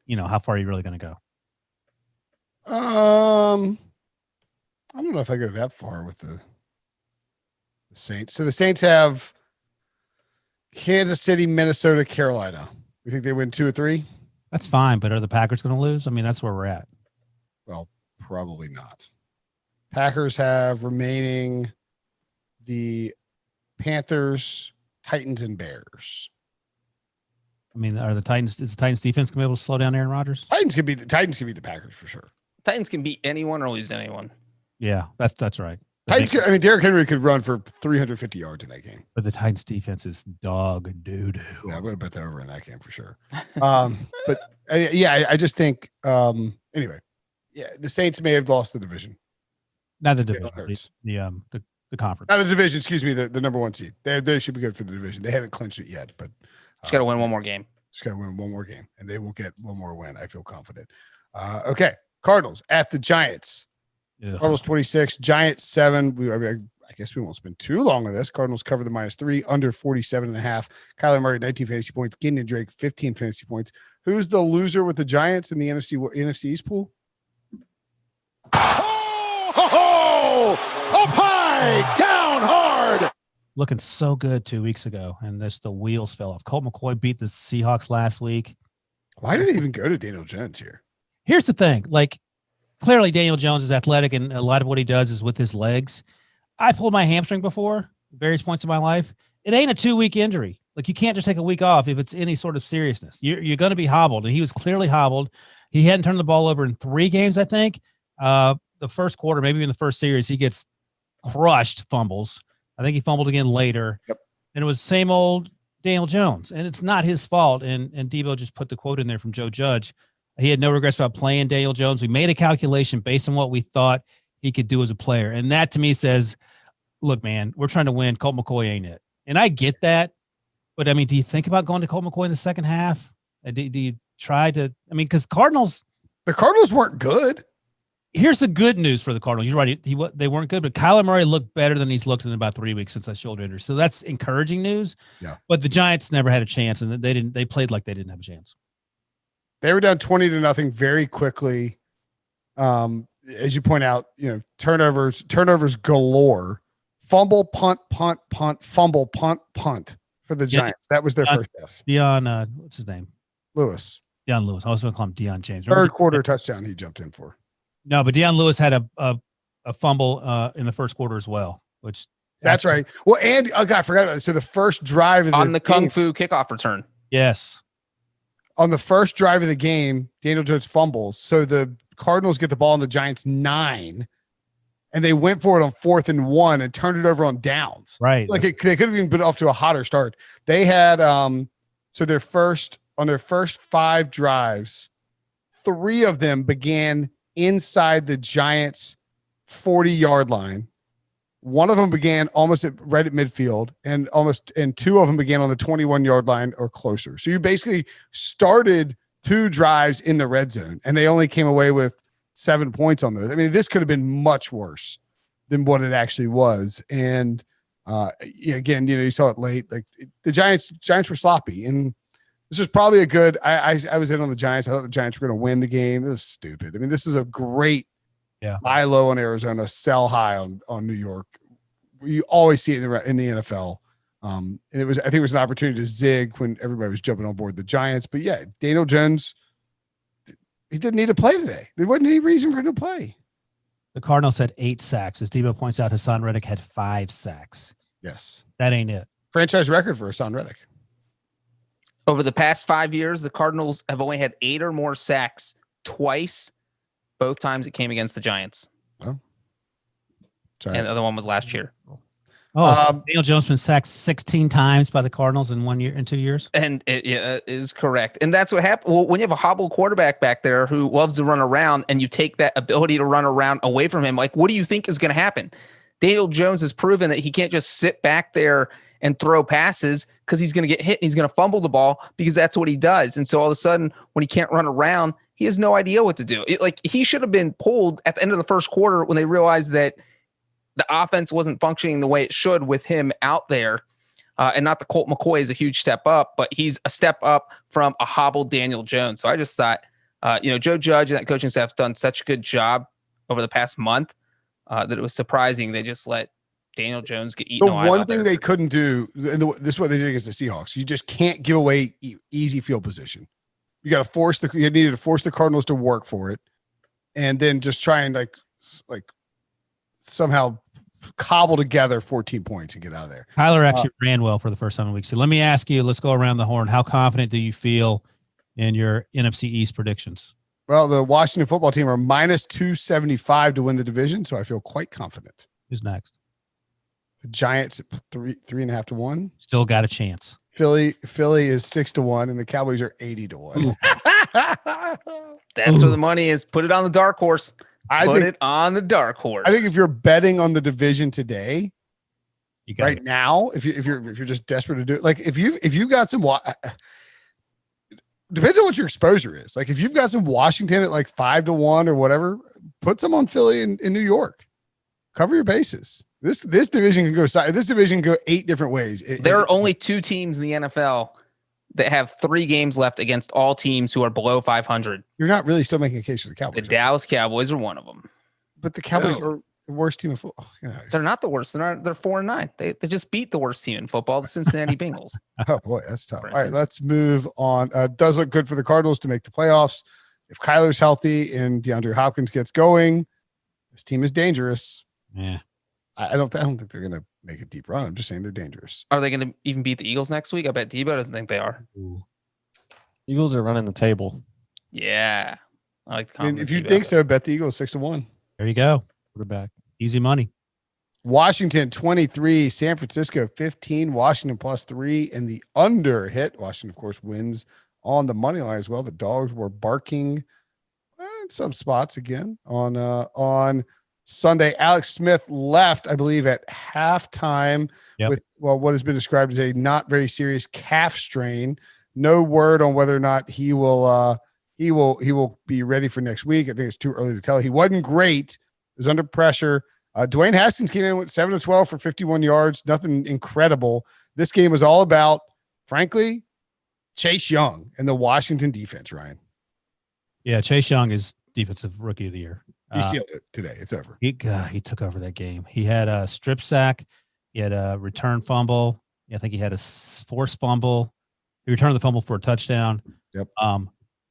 S2: how far are you really going to go?
S1: I don't know if I go that far with the Saints. So the Saints have Kansas City, Minnesota, Carolina. You think they win 2 or 3?
S2: That's fine, but are the Packers going to lose? I mean, that's where we're at.
S1: Well, probably not. Packers have remaining the Panthers, Titans, and Bears.
S2: I mean, is the Titans defense going to be able to slow down Aaron Rodgers?
S1: Titans can beat the Packers for sure.
S3: Titans can beat anyone or lose anyone.
S2: Yeah, that's right.
S1: Titans could, I mean, Derrick Henry could run for 350 yards in that game.
S2: But the Titans defense is dog doo-doo.
S1: Yeah, I'm going to bet that over in that game for sure. But I just think, anyway, yeah, the Saints may have lost the division.
S2: Not the division, the conference.
S1: Not the division, excuse me, the number 1 seed. They should be good for the division. They haven't clinched it yet, but
S3: just got to win one more game.
S1: Just got to win one more game, and they will get one more win. I feel confident. Okay, Cardinals at the Giants.
S2: Ugh.
S1: Cardinals 26, Giants 7. I guess we won't spend too long on this. Cardinals cover the -3, under 47.5. Kyler Murray, 19 fantasy points. Kenyon Drake, 15 fantasy points. Who's the loser with the Giants in the NFC East pool? Up high, down hard.
S2: Looking so good 2 weeks ago, and the wheels fell off. Colt McCoy beat the Seahawks last week.
S1: Why did they even go to Daniel Jones here?
S2: Here's the thing. Clearly Daniel Jones is athletic, and a lot of what he does is with his legs. I pulled my hamstring before, various points in my life. It ain't a 2-week injury. You can't just take a week off if it's any sort of seriousness. You're going to be hobbled, and he was clearly hobbled. He hadn't turned the ball over in 3 games, I think. The first quarter, maybe in the first series, he gets crushed, fumbles. I think he fumbled again later.
S1: Yep.
S2: And it was same old Daniel Jones, and it's not his fault. And Debo just put the quote in there from Joe Judge. He had no regrets about playing Daniel Jones. We made a calculation based on what we thought he could do as a player. And that to me says, look, man, we're trying to win. Colt McCoy ain't it. And I get that. But, I mean, do you think about going to Colt McCoy in the second half? Do you try to – I mean, because the Cardinals
S1: weren't good.
S2: Here's the good news for the Cardinals. You're right. They weren't good, but Kyler Murray looked better than he's looked in about 3 weeks since that shoulder injury. So that's encouraging news.
S1: Yeah. But
S2: the Giants never had a chance, and they played like they didn't have a chance.
S1: They were down 20-0 very quickly. As you point out, turnovers galore. Fumble, punt, fumble, punt for the Giants. That was their first F.
S2: What's his name?
S1: Lewis.
S2: Deion Lewis. I was going to call him Deion James.
S1: Third quarter touchdown he jumped in for.
S2: No, but Deion Lewis had a fumble in the first quarter as well, which
S1: that's right. Well, and I forgot about it. So the first drive of
S3: on the kung fu kickoff return.
S2: Yes.
S1: On the first drive of the game, Daniel Jones fumbles. So the Cardinals get the ball on the Giants 9, and they went for it on 4th and 1 and turned it over on downs.
S2: Right.
S1: They could have even been off to a hotter start. They had so their first 5 drives, 3 of them began inside the Giants' 40-yard line. One of them began almost right at midfield, and 2 of them began on the 21-yard line or closer. So you basically started 2 drives in the red zone, and they only came away with 7 points on those. I mean, this could have been much worse than what it actually was. And again, you saw it late. The Giants were sloppy, and this was probably a good. I was in on the Giants. I thought the Giants were going to win the game. It was stupid. I mean, this is a great buy low on Arizona, sell high on New York. You always see it in the NFL. And I think it was an opportunity to zig when everybody was jumping on board the Giants. But yeah, Daniel Jones, he didn't need to play today. There wasn't any reason for him to play.
S2: The Cardinals had 8 sacks. As Debo points out, Hassan Reddick had 5 sacks.
S1: Yes.
S2: That ain't it.
S1: Franchise record for Hassan Reddick.
S3: Over the past 5 years, the Cardinals have only had 8 or more sacks twice. Both times it came against the Giants.
S1: Oh. Sorry.
S3: And the other one was last year.
S2: So Daniel Jones been sacked 16 times by the Cardinals in 2 years.
S3: And it is correct. And that's what happened. Well, when you have a hobbled quarterback back there who loves to run around and you take that ability to run around away from him, what do you think is going to happen? Daniel Jones has proven that he can't just sit back there and throw passes because he's going to get hit and he's going to fumble the ball because that's what he does. And so all of a sudden, when he can't run around, he has no idea what to do. He should have been pulled at the end of the first quarter when they realized that the offense wasn't functioning the way it should with him out there. And not the Colt McCoy is a huge step up, but he's a step up from a hobbled Daniel Jones. So I just thought, Joe Judge and that coaching staff have done such a good job over the past month that it was surprising they just let Daniel Jones get eaten alive.
S1: The one thing they couldn't do, and this is what they did against the Seahawks, you just can't give away easy field position. You got to you needed to force the Cardinals to work for it, and then just try and somehow cobble together 14 points and get out of there.
S2: Kyler actually ran well for the first time in week. So let me ask you, let's go around the horn. How confident do you feel in your NFC East predictions?
S1: Well, the Washington football team are -275 to win the division, so I feel quite confident.
S2: Who's next?
S1: The Giants 3.5 to 1.
S2: Still got a chance.
S1: Philly is 6 to 1, and the Cowboys are 80 to 1.
S3: That's where the money is. Put it on the dark horse. Put it on the dark horse.
S1: I think if you're betting on the division today,
S2: right
S1: now, if you're just desperate to do it, like if you've got some, depends on what your exposure is. Like if you've got some Washington at like 5 to 1 or whatever, put some on Philly in New York. Cover your bases. This division can go. This division can go 8 different ways.
S3: There are only 2 teams in the NFL that have 3 games left against all teams who are below 500.
S1: You're not really still making a case for the Cowboys.
S3: The Dallas Cowboys are one of them.
S1: But the Cowboys are the worst team in football.
S3: They're not the worst. They're 4-9. They just beat the worst team in football, the Cincinnati Bengals.
S1: Oh boy, that's tough. All right, let's move on. Does look good for the Cardinals to make the playoffs. If Kyler's healthy and DeAndre Hopkins gets going, this team is dangerous.
S2: Yeah.
S1: I don't think they're going to make a deep run. I'm just saying they're dangerous.
S3: Are they going to even beat the Eagles next week? I bet Debo doesn't think they are.
S2: Ooh.
S4: Eagles are running the table.
S3: Yeah. I like the
S1: if you think so, bet the Eagles 6 to 1.
S2: There you go.
S4: Quarterback.
S2: Easy money.
S1: Washington 23, San Francisco 15, Washington +3, and the under hit. Washington, of course, wins on the money line as well. The dogs were barking in some spots again on Sunday. Alex Smith left, I believe, at halftime with what has been described as a not very serious calf strain. No word on whether or not he will be ready for next week. I think it's too early to tell. He wasn't great. He was under pressure. Dwayne Haskins came in with 7 of 12 for 51 yards. Nothing incredible. This game was all about, frankly, Chase Young and the Washington defense, Ryan.
S2: Yeah, Chase Young is defensive rookie of the year.
S1: He sealed it today. It's over.
S2: He took over that game. He had a strip sack. He had a return fumble. I think he had a forced fumble. He returned the fumble for a touchdown.
S1: Yep.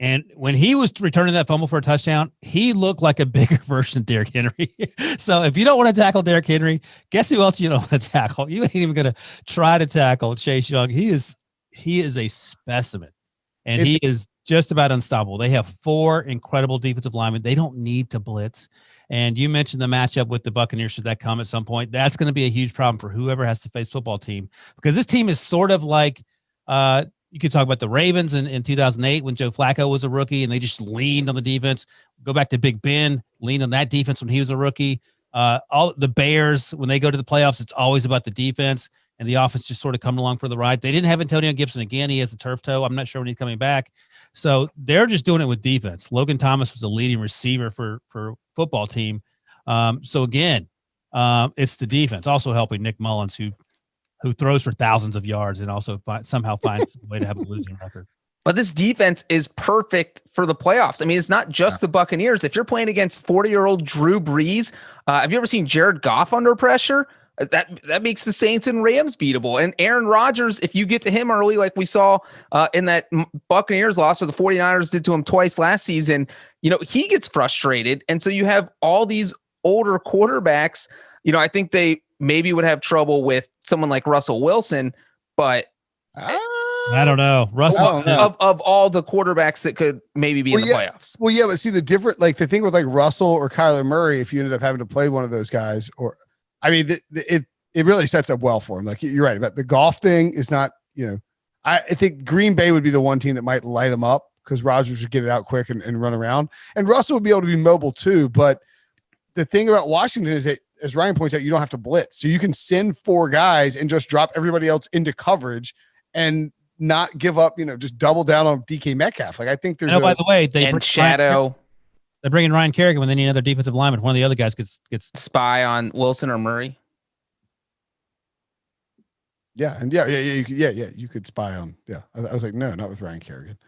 S2: And when he was returning that fumble for a touchdown, he looked like a bigger version of Derrick Henry. So if you don't want to tackle Derrick Henry, guess who else you don't want to tackle? You ain't even going to try to tackle Chase Young. He is a specimen, and he is just about unstoppable. They have 4 incredible defensive linemen. They don't need to blitz. And you mentioned the matchup with the Buccaneers. Should that come at some point? That's going to be a huge problem for whoever has to face football team, because this team is sort of like you could talk about the Ravens in 2008 when Joe Flacco was a rookie and they just leaned on the defense. Go back to Big Ben, leaned on that defense when he was a rookie. All the Bears, when they go to the playoffs, it's always about the defense, and the offense just sort of coming along for the ride. They didn't have Antonio Gibson again. He has the turf toe. I'm not sure when he's coming back. So they're just doing it with defense. Logan Thomas was a leading receiver for football team. So again, it's the defense also helping Nick Mullins, who throws for thousands of yards and also somehow finds a way to have a losing record.
S3: But this defense is perfect for the playoffs. I mean, it's not just the Buccaneers. If you're playing against 40-year-old Drew Brees, have you ever seen Jared Goff under pressure? That makes the Saints and Rams beatable. And Aaron Rodgers, if you get to him early, like we saw in that Buccaneers loss, or the 49ers did to him twice last season, he gets frustrated. And so you have all these older quarterbacks. I think they maybe would have trouble with someone like Russell Wilson, but
S2: I don't know. Russell
S3: of all the quarterbacks that could maybe be in the playoffs.
S1: Well, yeah, but see the different, like the thing with like Russell or Kyler Murray, if you ended up having to play one of those guys, or I mean, it really sets up well for him. Like you're right about the golf thing is not, I think Green Bay would be the one team that might light him up because Rodgers would get it out quick and run around, and Russell would be able to be mobile too. But the thing about Washington is that, as Ryan points out, you don't have to blitz. So you can send 4 guys and just drop everybody else into coverage and not give up, just double down on DK Metcalf. Like I think there's
S2: by the way, they bring in Ryan Kerrigan when they need another defensive lineman. One of the other guys gets
S3: spy on Wilson or Murray.
S1: Yeah. And you could spy on. Yeah. I was like, no, not with Ryan Kerrigan.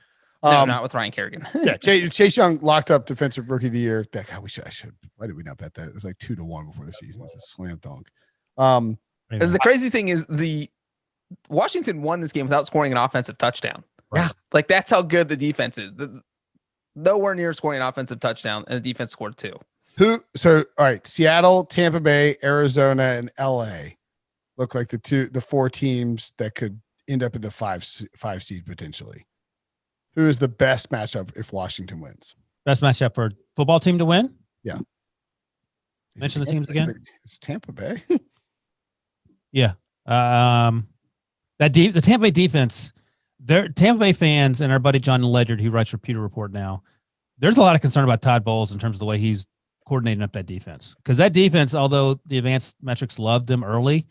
S3: No, not with Ryan Kerrigan.
S1: Yeah. Chase Young locked up defensive rookie of the year. That guy, I should. Why did we not bet that? It was like 2 to 1 before the season. It's a slam dunk.
S3: And the crazy thing is Washington won this game without scoring an offensive touchdown.
S1: Yeah.
S3: Like that's how good the defense is. Nowhere near scoring an offensive touchdown, and the defense scored 2.
S1: So all right, Seattle, Tampa Bay, Arizona, and LA look like the 4 teams that could end up in the 5 seed potentially. Who is the best matchup if Washington wins?
S2: Best matchup for football team to win?
S1: Yeah.
S2: Mention the teams again.
S1: It's Tampa Bay.
S2: Yeah. The Tampa Bay defense, Tampa Bay fans and our buddy John Ledyard, who writes for Pewter Report now, there's a lot of concern about Todd Bowles in terms of the way he's coordinating up that defense. Because that defense, although the advanced metrics loved them early,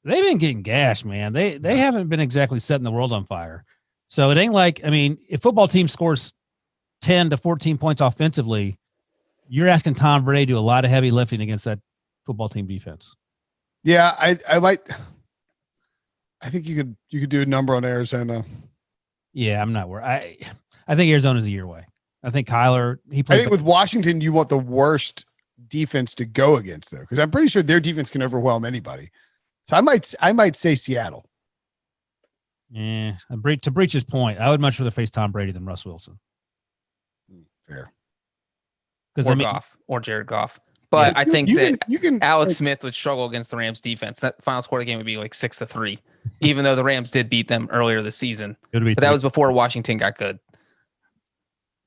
S2: they've been getting gashed, man. They haven't been exactly setting the world on fire. So it ain't like, I mean, if football team scores 10 to 14 points offensively, you're asking Tom Brady to do a lot of heavy lifting against that football team defense.
S1: Yeah, I think you could do a number on Arizona.
S2: Yeah, I'm not worried. I think Arizona's a year away. I think Kyler,
S1: I think with Washington, you want the worst defense to go against, though, because I'm pretty sure their defense can overwhelm anybody. So I might say Seattle.
S2: Yeah, to Breech's point, I would much rather face Tom Brady than Russ Wilson.
S1: Fair.
S3: Or Goff or Jared Goff. But I think
S1: you can
S3: Alex Smith would struggle against the Rams defense. That final score of the game would be like 6-3, even though the Rams did beat them earlier this season. But that was before Washington got good.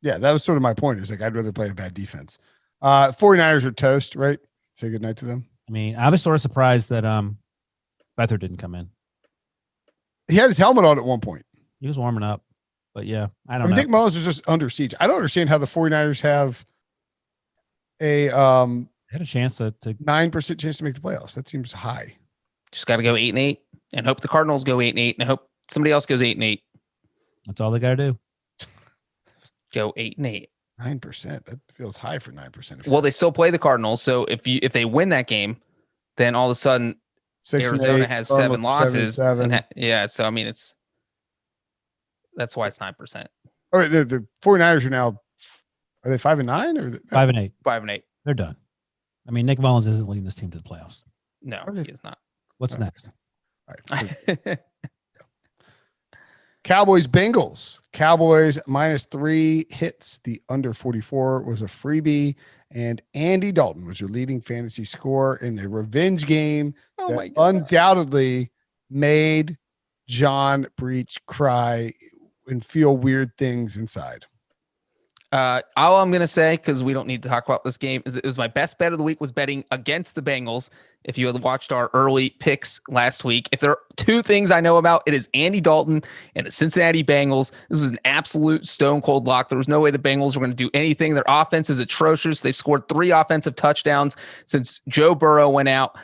S1: Yeah, that was sort of my point. It's like, I'd rather play a bad defense. 49ers are toast, right? Say goodnight to them.
S2: I mean, I was sort of surprised that Beathard didn't come in.
S1: He had his helmet on at one point.
S2: He was warming up. But yeah, I don't know.
S1: Nick Mullins is just under siege. I don't understand how the 49ers have a
S2: had a chance to
S1: 9% chance to make the playoffs. That seems high.
S3: Just got to go 8-8 and hope the Cardinals go 8-8 and hope somebody else goes 8-8.
S2: That's all they got to do.
S3: Go 8-8.
S1: 9%. That feels high for 9%.
S3: Well, they still play the Cardinals, so if they win that game, then all of a sudden
S1: 6
S3: Arizona
S1: 8,
S3: has 7 losses.
S1: 7.
S3: So I mean that's why it's 9%.
S1: All right, the 49ers are now, are they 5-9 or
S2: 5-8?
S3: 5-8.
S2: They're done. I mean, Nick Mullins isn't leading this team to the playoffs.
S3: No, he is not.
S2: What's next?
S1: All right. Cowboys-Bengals. Cowboys -3 hits. The under 44 was a freebie. And Andy Dalton was your leading fantasy scorer in a revenge game that undoubtedly made John Breech cry and feel weird things inside.
S3: All I'm going to say, because we don't need to talk about this game, is that it was my best bet of the week was betting against the Bengals. If you had watched our early picks last week, if there are two things I know about, it is Andy Dalton and the Cincinnati Bengals. This was an absolute stone cold lock. There was no way the Bengals were going to do anything. Their offense is atrocious. They've scored 3 offensive touchdowns since Joe Burrow went out,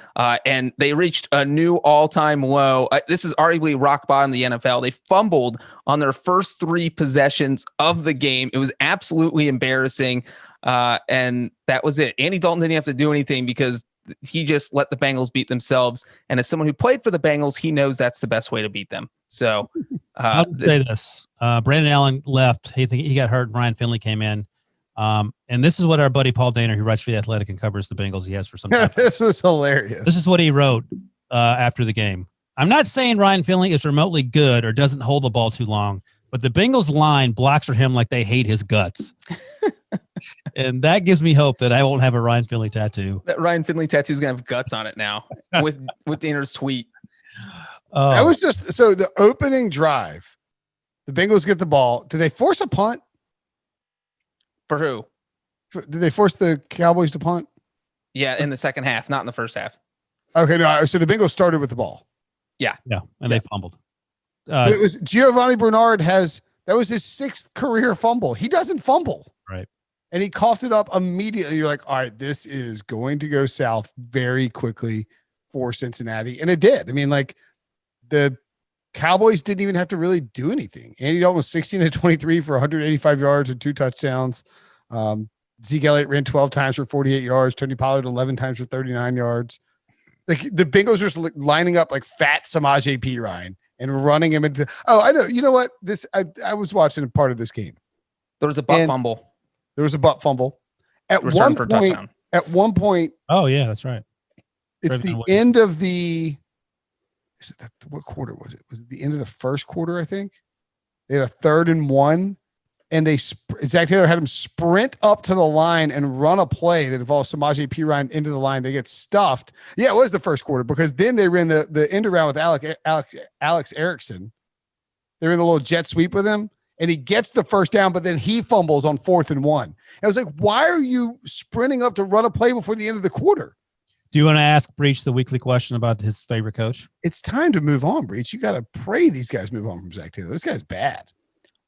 S3: and they reached a new all-time low. This is arguably rock bottom of the NFL. They fumbled on their first 3 possessions of the game. It was absolutely embarrassing, and that was it. Andy Dalton didn't have to do anything because he just let the Bengals beat themselves. And as someone who played for the Bengals, he knows that's the best way to beat them. So
S2: I'll say this. Brandon Allen left. He got hurt. Ryan Finley came in. And this is what our buddy Paul Dehner, who writes for The Athletic and covers the Bengals, he has for some time.
S1: This is hilarious.
S2: This is what he wrote after the game. I'm not saying Ryan Finley is remotely good or doesn't hold the ball too long, but the Bengals line blocks for him like they hate his guts. And that gives me hope that I won't have a Ryan Finley tattoo.
S3: That Ryan Finley tattoo is going to have guts on it now with Dehner's tweet.
S1: That was just, so the opening drive, the Bengals get the ball. Did they force a punt?
S3: For who?
S1: Did they force the Cowboys to punt?
S3: Yeah, in the second half, not in the first half.
S1: Okay, no. So the Bengals started with the ball.
S3: Yeah.
S2: And they fumbled.
S1: But it was Giovanni Bernard that was his 6th career fumble. He doesn't fumble.
S2: Right.
S1: And he coughed it up immediately. You're like, all right, this is going to go south very quickly for Cincinnati. And it did. I mean, like, the Cowboys didn't even have to really do anything. Andy Dalton was 16-23 for 185 yards and 2 touchdowns. Zeke Elliott ran 12 times for 48 yards. Tony Pollard 11 times for 39 yards. Like, the Bengals are just lining up like fat Samaje Perine and running him into. Oh, I know. You know what? I was watching a part of this game.
S3: There was a butt fumble.
S1: There was a butt fumble. At
S3: Return
S1: one point.
S2: Oh yeah, that's right.
S1: It's the end of the. What quarter was it? Was it the end of the first quarter? I think they had a 3rd and 1, and Zach Taylor had him sprint up to the line and run a play that involved Samaje Perine into the line. They get stuffed. Yeah, it was the first quarter because then they ran the end around with Alex Erickson. They ran the little jet sweep with him. and he gets the first down, but then he fumbles on 4th and 1. And I was like, why are you sprinting up to run a play before the end of the quarter?
S2: Do you want to ask Breech the weekly question about his favorite coach?
S1: It's time to move on, Breech. You got to pray these guys move on from Zach Taylor. This guy's bad.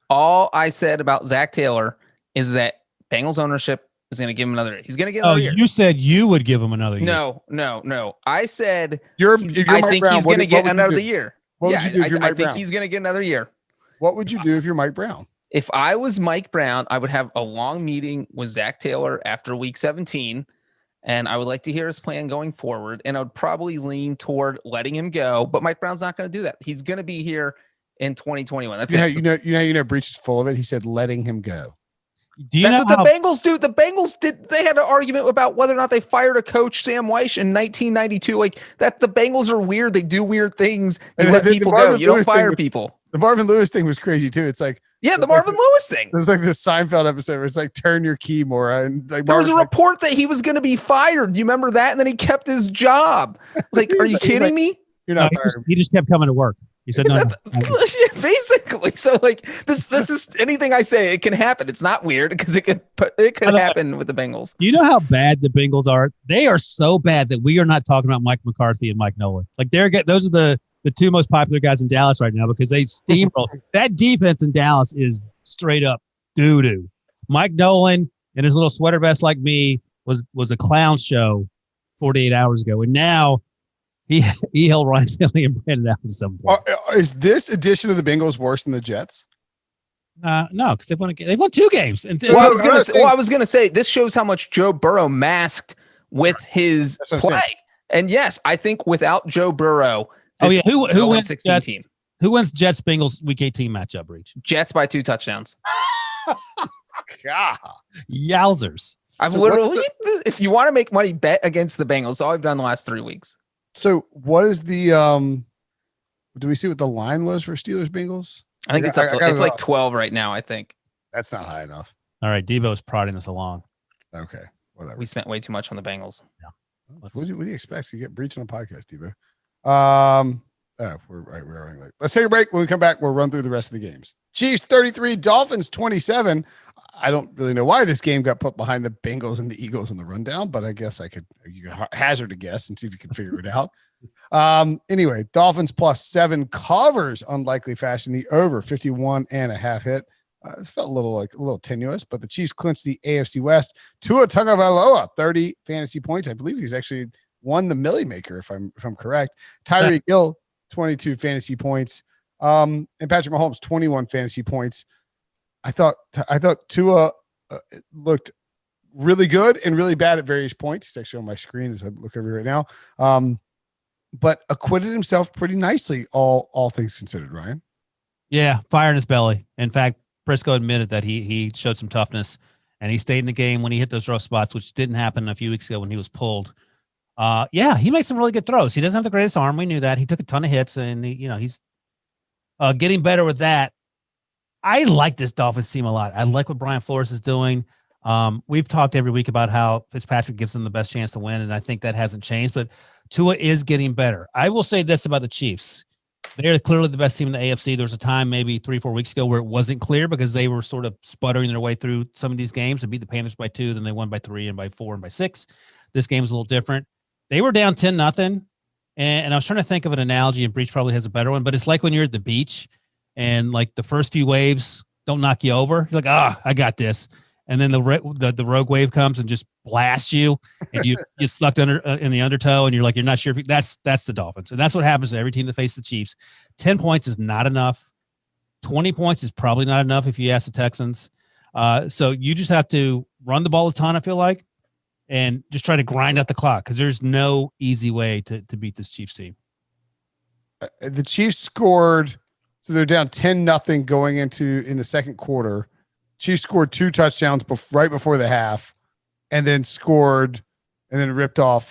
S3: All I said about Zach Taylor is that Bengals ownership is going to give him another. He's going to get another year.
S2: You said you would give him another year.
S3: No. I said
S1: I
S3: think he's going to get another year.
S1: What would you do if you're Mike Brown?
S3: I think he's going to get another year.
S1: What would you do if you're Mike Brown?
S3: If I was Mike Brown, I would have a long meeting with Zach Taylor after week 17, and I would like to hear his plan going forward, and I would probably lean toward letting him go, but Mike Brown's not going to do that. He's going to be here in 2021. That's it.
S1: You know, Breech is full of it. He said, letting him go.
S3: That's what the Bengals do. The Bengals they had an argument about whether or not they fired a coach, Sam Weiss, in 1992. Like that, the Bengals are weird. They do weird things. You let people go. You don't fire people.
S1: The Marvin Lewis thing was crazy too. It's like,
S3: the Marvin Lewis thing.
S1: It was like this Seinfeld episode where it's like, turn your key, Maura. And like,
S3: there was a report that he was going to be fired. You remember that? And then he kept his job. Like, are you kidding me?
S1: You're not
S2: fired. He just kept coming to work. He said, no.
S3: Basically. So like this is anything I say, it can happen. It's not weird because it could happen with the Bengals.
S2: You know how bad the Bengals are? They are so bad that we are not talking about Mike McCarthy and Mike Nolan. Like those are the two most popular guys in Dallas right now because they steamroll. That defense in Dallas is straight up doo-doo. Mike Nolan and his little sweater vest like me was a clown show 48 hours ago. And now he held Ryan Finley and Brandon Allen at some point.
S1: Is this edition of the Bengals worse than the Jets?
S2: No, because they won 2 games. And
S3: I was gonna say this shows how much Joe Burrow masked with his play. And yes, I think without Joe Burrow,
S2: who wins
S3: 16
S2: Jets,
S3: team?
S2: Who wins Jets Bengals Week 18 matchup? Breech.
S3: Jets by 2 touchdowns.
S1: God,
S2: yowzers!
S3: If you want to make money, bet against the Bengals. All I've done the last 3 weeks.
S1: So what is the do we see what the line was for Steelers Bengals?
S3: I think it's like 12 right now, I think.
S1: That's not high enough.
S2: All right, Debo's prodding us along.
S1: Okay, whatever.
S3: We spent way too much on the Bengals.
S1: Yeah. What do you expect? You get breaching on podcast, Debo. We're running late. Let's take a break. When we come back, we'll run through the rest of the games. Chiefs 33, Dolphins 27. I don't really know why this game got put behind the Bengals and the Eagles in the rundown, but I guess you could hazard a guess and see if you can figure it out. Anyway, Dolphins +7 covers unlikely fashion. The over 51.5 hit. It felt a little tenuous, but the Chiefs clinched the AFC West. Tua Tagovailoa 30 fantasy points. I believe he's actually won the Millie Maker if I'm correct. Tyreek Hill 22 fantasy points. And Patrick Mahomes 21 fantasy points. I thought Tua looked really good and really bad at various points. He's actually on my screen as I look over here right now. But acquitted himself pretty nicely, all things considered, Ryan.
S2: Yeah, fire in his belly. In fact, Briscoe admitted that he showed some toughness and he stayed in the game when he hit those rough spots, which didn't happen a few weeks ago when he was pulled. He made some really good throws. He doesn't have the greatest arm. We knew that. He took a ton of hits and he's getting better with that. I like this Dolphins team a lot. I like what Brian Flores is doing. We've talked every week about how Fitzpatrick gives them the best chance to win, and I think that hasn't changed, but Tua is getting better. I will say this about the Chiefs. They're clearly the best team in the AFC. There was a time maybe 3-4 weeks ago where it wasn't clear because they were sort of sputtering their way through some of these games and beat the Panthers by 2, then they won by 3 and by 4 and by 6. This game is a little different. They were down 10-0, and I was trying to think of an analogy, and Breech probably has a better one, but it's like when you're at the beach and like the first few waves don't knock you over. You're like, I got this. And then the rogue wave comes and just blasts you, and you get sucked under in the undertow, and you're like, you're not sure if that's the Dolphins, and that's what happens to every team that faces the Chiefs. 10 points is not enough. 20 points is probably not enough if you ask the Texans. So you just have to run the ball a ton, I feel like, and just try to grind out the clock because there's no easy way to beat this Chiefs team.
S1: The Chiefs scored, so they're down 10-0 going in the second quarter. Chiefs scored 2 touchdowns right before the half, and then ripped off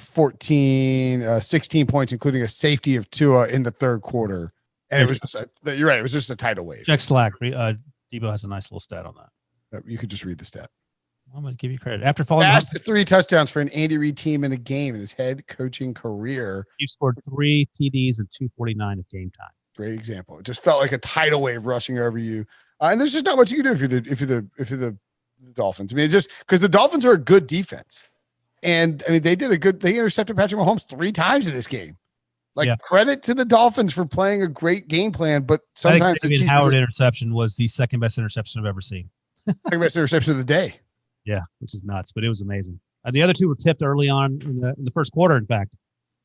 S1: 16 points, including a safety of Tua in the third quarter. And it was you're right. It was just a tidal wave.
S2: Check Slack. Debo has a nice little stat on that.
S1: You could just read the stat.
S2: I'm going to give you credit. After falling
S1: fastest 3 touchdowns for an Andy Reid team in a game in his head coaching career.
S2: He scored 3 TDs and 249 of game time.
S1: Great example. It just felt like a tidal wave rushing over you. And there's just not much you can do if you're the Dolphins. I mean, just because the Dolphins are a good defense. And I mean, they intercepted Patrick Mahomes 3 times in this game. Credit to the Dolphins for playing a great game plan, but sometimes
S2: the Chiefs Howard interception was the second best interception I've ever seen.
S1: Second best interception of the day.
S2: Yeah, which is nuts, but it was amazing. The other 2 were tipped early on in the first quarter, in fact.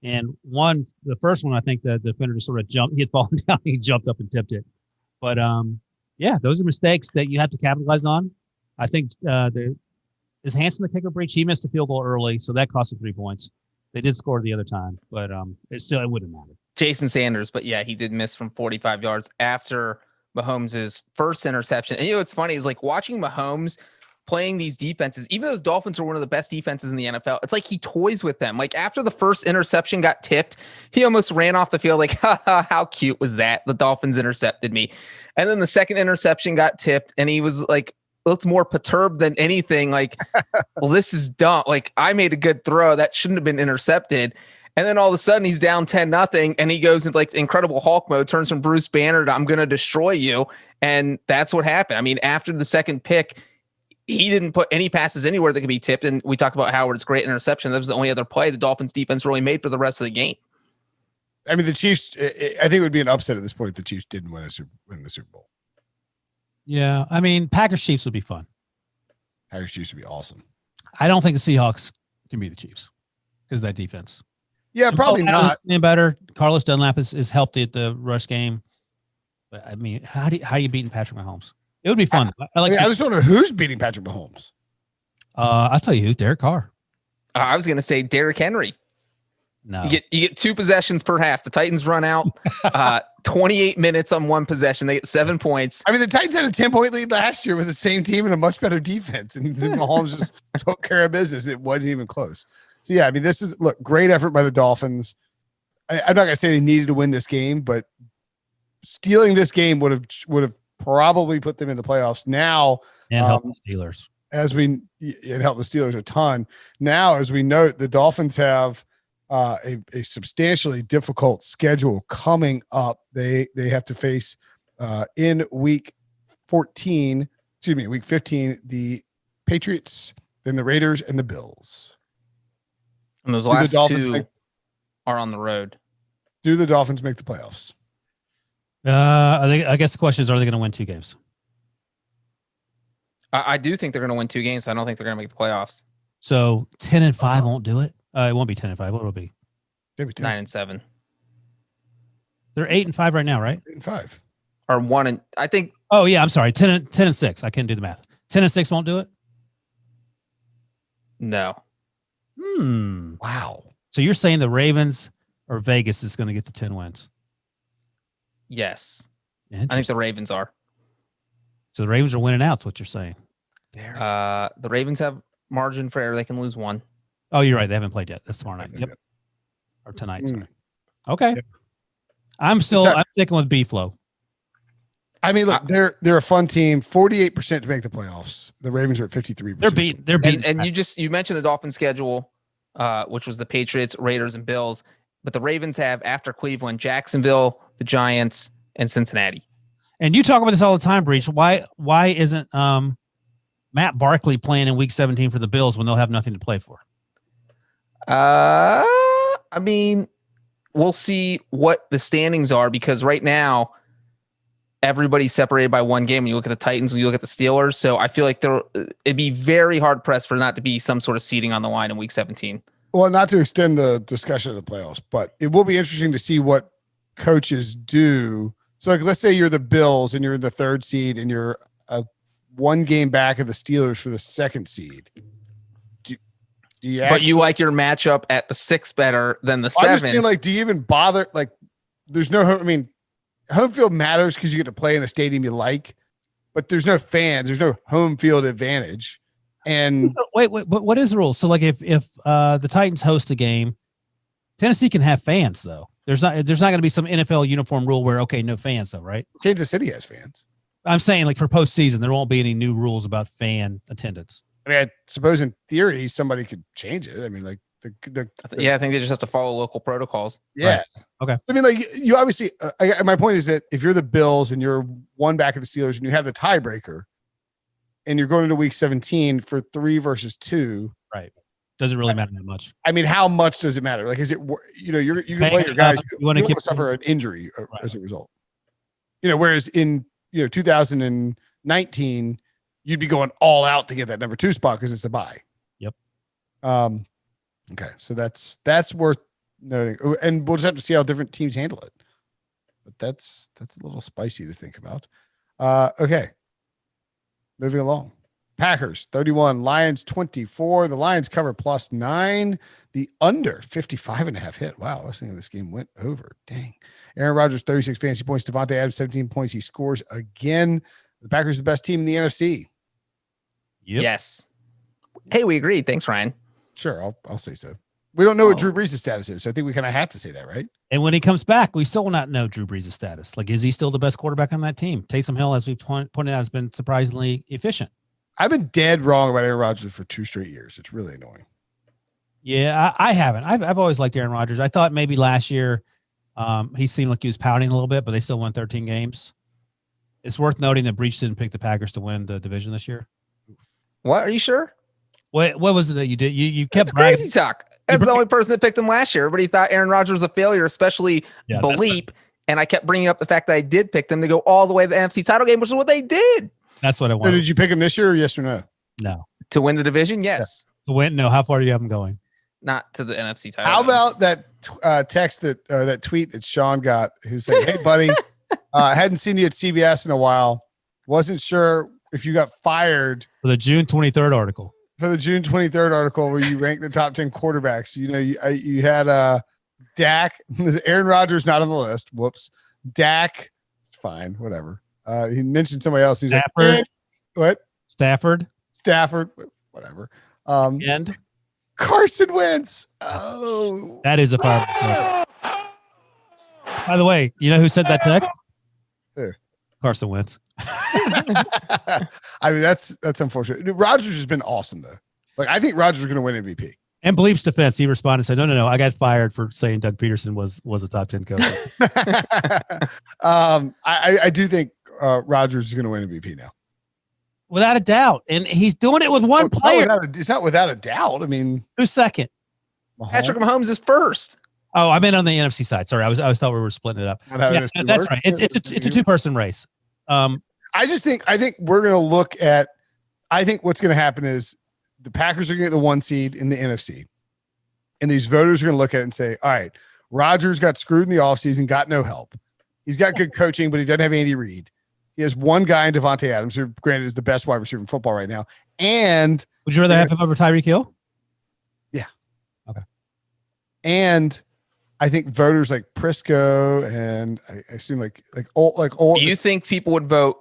S2: And the first one, I think the defender just sort of jumped. He had fallen down. He jumped up and tipped it. But yeah, those are mistakes that you have to capitalize on. I think is Hansen the kicker, Breech? He missed a field goal early, so that cost him 3 points. They did score the other time, but it wouldn't matter.
S3: Jason Sanders, but yeah, he did miss from 45 yards after Mahomes' first interception. And what's funny is watching Mahomes playing these defenses, even though the Dolphins are one of the best defenses in the NFL, it's like he toys with them. After the first interception got tipped, he almost ran off the field how cute was that? The Dolphins intercepted me. And then the second interception got tipped, and he was looked more perturbed than anything. Well, this is dumb. I made a good throw. That shouldn't have been intercepted. And then all of a sudden he's down 10-0 and he goes into Incredible Hulk mode, turns from Bruce Banner to I'm going to destroy you. And that's what happened. I mean, after the second pick, he didn't put any passes anywhere that could be tipped. And we talked about Howard's great interception. That was the only other play the Dolphins defense really made for the rest of the game.
S1: I mean, the Chiefs, I think it would be an upset at this point if the Chiefs didn't win the Super Bowl.
S2: Yeah. I mean, Packers-Chiefs would be fun.
S1: Packers-Chiefs would be awesome.
S2: I don't think the Seahawks can beat the Chiefs because of that defense.
S1: Yeah, probably not.
S2: Better. Carlos Dunlap has helped at the rush game. But I mean, how are you beating Patrick Mahomes? It would be fun.
S1: I just don't know who's beating Patrick Mahomes.
S2: I'll tell you who. Derek Carr.
S3: I was going to say Derrick Henry.
S2: No,
S3: you get 2 possessions per half. The Titans run out 28 minutes on 1 possession. They get 7 points.
S1: I mean, the Titans had a 10-point lead last year with the same team and a much better defense, and Mahomes just took care of business. It wasn't even close. So yeah, I mean, great effort by the Dolphins. I'm not going to say they needed to win this game, but stealing this game would have probably put them in the playoffs. Now,
S2: and help the Steelers
S1: it helped the Steelers a ton. Now, as we note, the Dolphins have a substantially difficult schedule coming up. They have to face in week 15, the Patriots, then the Raiders, and the Bills.
S3: And those last 2 are on the road.
S1: Do the Dolphins make the playoffs?
S2: I guess the question is, are they going to win 2 games?
S3: I do think they're going to win 2 games. I don't think they're going to make the playoffs.
S2: So 10-5 won't do it. It won't be 10-5. What will it be?
S1: Maybe
S3: 9-7.
S2: They're 8-5 right now, right?
S1: 8-5.
S3: Or 1 and I think.
S2: Oh yeah, I'm sorry. 10-6. I couldn't do the math. 10-6 won't do it.
S3: No.
S1: Wow.
S2: So you're saying the Ravens or Vegas is going to get to 10 wins?
S3: Yes. I think the Ravens are.
S2: So the Ravens are winning out. That's what you're saying.
S3: The Ravens have margin for error. They can lose 1.
S2: Oh, you're right. They haven't played yet. That's tomorrow night. Yep. Or tonight. Sorry. Okay. Yep. I'm sticking with B-Flow.
S1: I mean, look, they're a fun team. 48% to make the playoffs. The Ravens are at 53%.
S3: They're beating. And you mentioned the Dolphins schedule, which was the Patriots, Raiders, and Bills. But the Ravens have, after Cleveland, Jacksonville, the Giants, and Cincinnati.
S2: And you talk about this all the time, Breech. Why isn't Matt Barkley playing in Week 17 for the Bills when they'll have nothing to play for?
S3: I mean, we'll see what the standings are, because right now everybody's separated by 1 game. When you look at the Titans, when you look at the Steelers, so I feel like it'd be very hard pressed for not to be some sort of seeding on the line in Week 17.
S1: Well, not to extend the discussion of the playoffs, but it will be interesting to see what coaches do. So, let's say you're the Bills and you're the 3rd seed and you're 1 game back of the Steelers for the 2nd seed.
S3: But you like your matchup at the 6 better than the 7.
S1: Do you even bother? There's no. I mean, home field matters because you get to play in a stadium you like, but there's no fans. There's no home field advantage. And
S2: wait, what is the rule? So, if the Titans host a game, Tennessee can have fans though. There's not going to be some NFL uniform rule where no fans though, right?
S1: Kansas City has fans.
S2: I'm saying for postseason, there won't be any new rules about fan attendance.
S1: I mean, I suppose in theory somebody could change it. I mean,
S3: I think they just have to follow local protocols.
S1: Yeah.
S2: Right. Okay.
S1: I mean, like you obviously. My point is that if you're the Bills and you're one back of the Steelers and you have the tiebreaker, and you're going into Week 17 for 3 versus 2,
S2: right? Doesn't really matter that much.
S1: I mean, how much does it matter? Like, is it you can play your guys? You want to suffer an injury as a result. Whereas in 2019, you'd be going all out to get that number 2 spot because it's a bye.
S2: Yep.
S1: Okay, so that's worth noting, and we'll just have to see how different teams handle it. But that's a little spicy to think about. Okay, moving along. Packers 31, Lions 24. The Lions cover +9. The under 55.5 hit. Wow, I was thinking this game went over. Dang. Aaron Rodgers 36 fantasy points. Devontae Adams 17 points. He scores again. The Packers are the best team in the NFC.
S2: Yep.
S3: Yes. Hey, we agreed. Thanks, Ryan.
S1: Sure, I'll say so. We don't know what Drew Brees' status is, so I think we kind of have to say that, right?
S2: And when he comes back, we still will not know Drew Brees' status. Like, is he still the best quarterback on that team? Taysom Hill, as we pointed out, has been surprisingly efficient.
S1: I've been dead wrong about Aaron Rodgers for 2 straight years. It's really annoying.
S2: Yeah, I haven't. I've always liked Aaron Rodgers. I thought maybe last year he seemed like he was pouting a little bit, but they still won 13 games. It's worth noting that Breech didn't pick the Packers to win the division this year.
S3: What? Are you sure?
S2: What was it that you did? You kept
S3: That's crazy talk. That's the only person that picked him last year. Everybody thought Aaron Rodgers was a failure, especially Bleep. And I kept bringing up the fact that I did pick them to go all the way to the NFC title game, which is what they did.
S2: That's what I
S1: So
S2: wanted.
S1: did you pick him this year or yes or no?
S2: No.
S3: To win the division? Yes.
S2: To win? No. How far do you have him going?
S3: Not to the NFC title.
S1: How about that text that tweet that Sean got who said, "Hey, buddy, hadn't seen you at CBS in a while. Wasn't sure if you got fired
S2: For the June 23rd article.
S1: For the June 23rd article where you ranked the top 10 quarterbacks. You had Dak, Aaron Rodgers not on the list. Whoops. Dak, fine, whatever. He mentioned somebody else. He's
S2: Stafford.
S1: like, what?
S2: Stafford,
S1: whatever.
S2: and
S1: Carson Wentz. Oh,
S2: that is a fire. By the way, you know who said that text?
S1: Who?
S2: Carson Wentz.
S1: I mean, that's unfortunate. Rodgers has been awesome though. Like, I think Rodgers is going to win MVP.
S2: And Bleep's defense, he responded and said, no, I got fired for saying Doug Peterson was a top 10 coach.
S1: I do think Rodgers is going to win MVP now.
S2: Without a doubt. And he's doing it with one player.
S1: It's not without a doubt. I mean,
S2: who's second?
S3: Patrick Mahomes is first.
S2: Oh, I meant on the NFC side. Sorry, I was thought we were splitting it up. Yeah, that's right. It's a 2-person race. I
S1: think we're going to look at. I think what's going to happen is the Packers are going to get the 1 seed in the NFC, and these voters are going to look at it and say, "All right, Rodgers got screwed in the offseason, got no help. He's got good coaching, but he doesn't have Andy Reid. He has one guy in Devontae Adams, who granted is the best wide receiver in football right now. And
S2: would you rather have him over Tyreek Hill?
S1: Yeah.
S2: Okay.
S1: And I think voters like Prisco and I assume like old.
S3: Do you think people would vote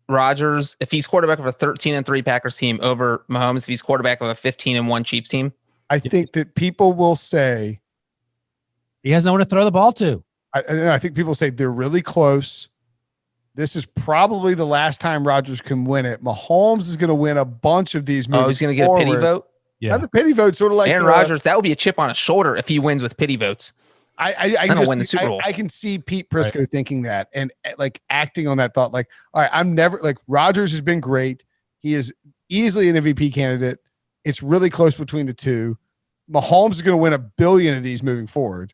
S3: Rodgers if he's quarterback of a 13-3 Packers team over Mahomes if he's quarterback of a 15-1 Chiefs team?
S1: I think that people will say
S2: he has no one to throw the ball to.
S1: I think people say they're really close. This is probably the last time Rodgers can win it. Mahomes is going to win a bunch of these.
S3: Oh, he's going to get a pity vote?
S2: Yeah.
S1: Not the pity vote, sort of like
S3: Aaron Rodgers. That would be a chip on his shoulder if he wins with pity votes.
S1: I
S3: can win the Super Bowl.
S1: I can see Pete Prisco thinking that and like acting on that thought. Like, all right, I'm never like Rodgers has been great. He is easily an MVP candidate. It's really close between the two. Mahomes is going to win 1 billion of these moving forward.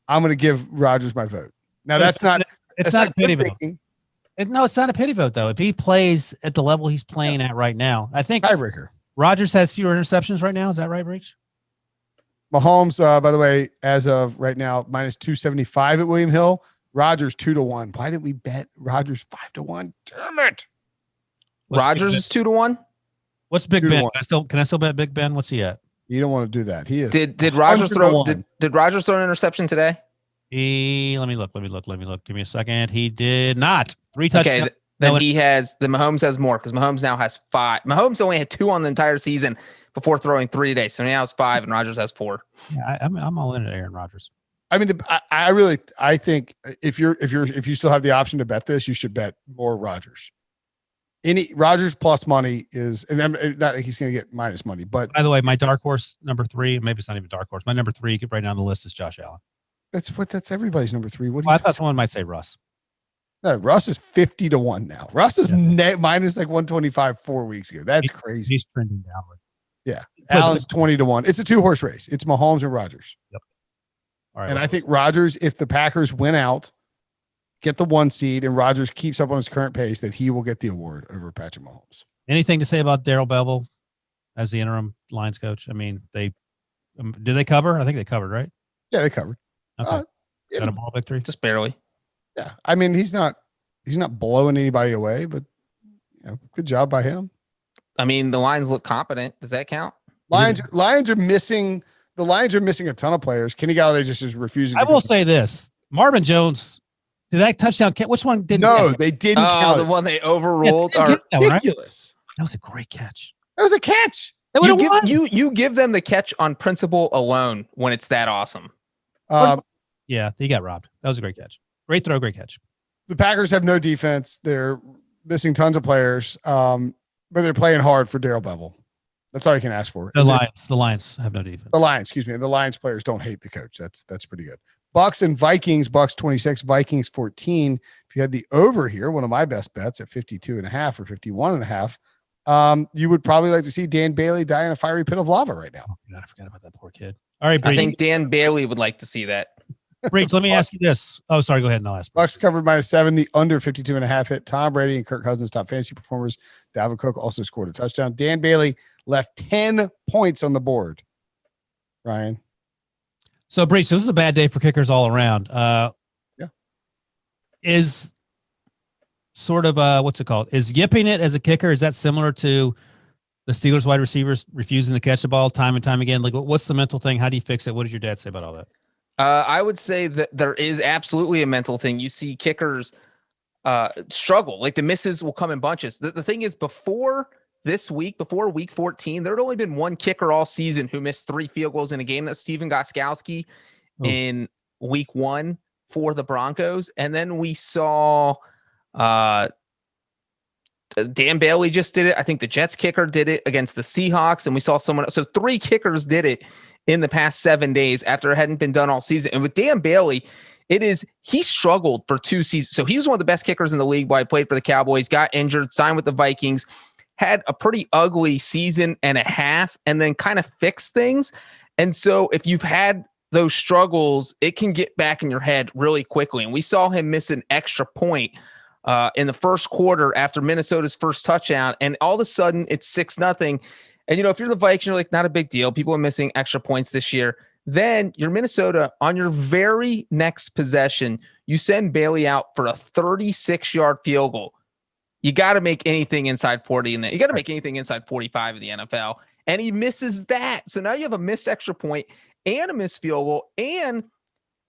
S1: I'm going to give Rodgers my vote. Now that's not.
S2: It's not a pity vote. No, it's not a pity vote though. If he plays at the level he's playing at right now, I think
S1: tiebreaker.
S2: Rodgers has fewer interceptions right now. Is that right, Breech?
S1: Mahomes, by the way, as of right now, -275 at William Hill. Rodgers 2-1. Why didn't we bet Rodgers 5-1? Damn it!
S3: Rodgers is 2-1.
S2: What's Big Ben? Can I still bet Big Ben? What's he at?
S1: You don't want to do that. He is.
S3: Did Rodgers throw? Did Rodgers throw an interception today?
S2: Let me look. Give me a second. He did not. 3 touchdowns.
S3: Okay, then Mahomes has more because Mahomes now has 5. Mahomes only had 2 on the entire season before throwing 3 today, so now it's 5, and Rodgers has 4.
S2: Yeah, I'm all in at Aaron Rodgers.
S1: I mean, I think if you still have the option to bet this, you should bet more Rodgers. Any Rodgers plus money is, and I'm not he's going to get minus money, but
S2: by the way, my dark horse number 3, maybe it's not even dark horse. My number 3 right now on the list is Josh Allen.
S1: that's everybody's number 3. What?
S2: I thought someone might say Russ.
S1: No, Russ is 50-1 now. Russ is minus like 125 4 weeks ago. That's crazy.
S2: He's trending downward.
S1: Yeah, Allen's 20-1. It's a 2-horse race. It's Mahomes and Rodgers.
S2: Yep. All right,
S1: and I think Rodgers, if the Packers win out, get the 1 seed, and Rodgers keeps up on his current pace, that he will get the award over Patrick Mahomes.
S2: Anything to say about Darrell Bevell as the interim Lions coach? I mean, did they cover? I think they covered, right?
S1: Yeah, they covered.
S2: Okay. Got a ball victory?
S3: Just barely.
S1: Yeah. I mean, he's not blowing anybody away, but good job by him.
S3: I mean, the Lions look competent. Does that count?
S1: Lions are missing a ton of players. Kenny Galladay just is refusing.
S2: I will say this. Marvin Jones, did that touchdown catch? Which one didn't?
S1: No, they didn't count.
S3: The one they overruled.
S2: That one, right?
S1: Ridiculous.
S2: That was a great catch.
S1: That was a catch.
S3: You give them the catch on principle alone when it's that awesome.
S2: Yeah, he got robbed. That was a great catch. Great throw, great catch.
S1: The Packers have no defense. They're missing tons of players, but they're playing hard for Darrell Bevell. That's all you can ask for.
S2: The Lions have no defense.
S1: The Lions players don't hate the coach. That's pretty good. Bucs and Vikings, Bucs 26, Vikings 14. If you had the over here, one of my best bets at 52.5 or 51.5, you would probably like to see Dan Bailey die in a fiery pit of lava right now.
S2: Oh, God, I forgot about that poor kid. All right, Brady.
S3: I think Dan Bailey would like to see that.
S2: Breach, let me ask you this. Oh, sorry. Go ahead. And I'll ask.
S1: Bucs covered -7. The under 52.5 hit. Tom Brady and Kirk Cousins, top fantasy performers. Dalvin Cook also scored a touchdown. Dan Bailey left 10 points on the board. Ryan.
S2: So, Breach, this is a bad day for kickers all around.
S1: Yeah.
S2: Is sort of what's it called? Is yipping it as a kicker? Is that similar to the Steelers wide receivers refusing to catch the ball time and time again? Like, what's the mental thing? How do you fix it? What did your dad say about all that?
S3: I would say that there is absolutely a mental thing. You see kickers struggle. Like the misses will come in bunches. The thing is, before week 14, there had only been one kicker all season who missed 3 field goals in a game. That's Steven Gostkowski in week 1 for the Broncos. And then we saw Dan Bailey just did it. I think the Jets kicker did it against the Seahawks. And we saw someone else. So 3 kickers did it in the past 7 days after it hadn't been done all season. And with Dan Bailey, he struggled for 2 seasons. So he was one of the best kickers in the league while he played for the Cowboys, got injured, signed with the Vikings, had a pretty ugly season and a half, and then kind of fixed things. And so if you've had those struggles, it can get back in your head really quickly. And we saw him miss an extra point in the first quarter after Minnesota's first touchdown. And all of a sudden it's 6-0. And, if you're the Vikings, you're like, not a big deal. People are missing extra points this year. Then you're Minnesota. On your very next possession, you send Bailey out for a 36-yard field goal. You got to make anything inside 40 in there. You got to make anything inside 45 in the NFL. And he misses that. So now you have a missed extra point and a missed field goal, and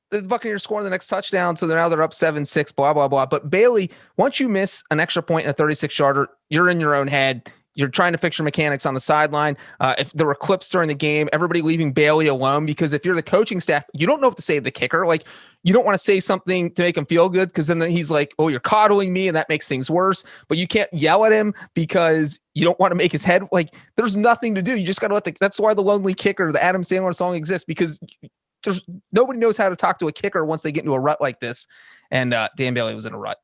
S3: the Buccaneers scoring the next touchdown. So now they're up 7-6, blah, blah, blah. But Bailey, once you miss an extra point in a 36-yarder, you're in your own head. You're trying to fix your mechanics on the sideline. If there were clips during the game, everybody leaving Bailey alone, because if you're the coaching staff, you don't know what to say to the kicker. Like, you don't want to say something to make him feel good, because then he's like, oh, you're coddling me, and that makes things worse. But you can't yell at him because you don't want to make his head, like, there's nothing to do. You just got to that's why the lonely kicker, the Adam Sandler song, exists, because there's nobody knows how to talk to a kicker once they get into a rut like this. And Dan Bailey was in a rut.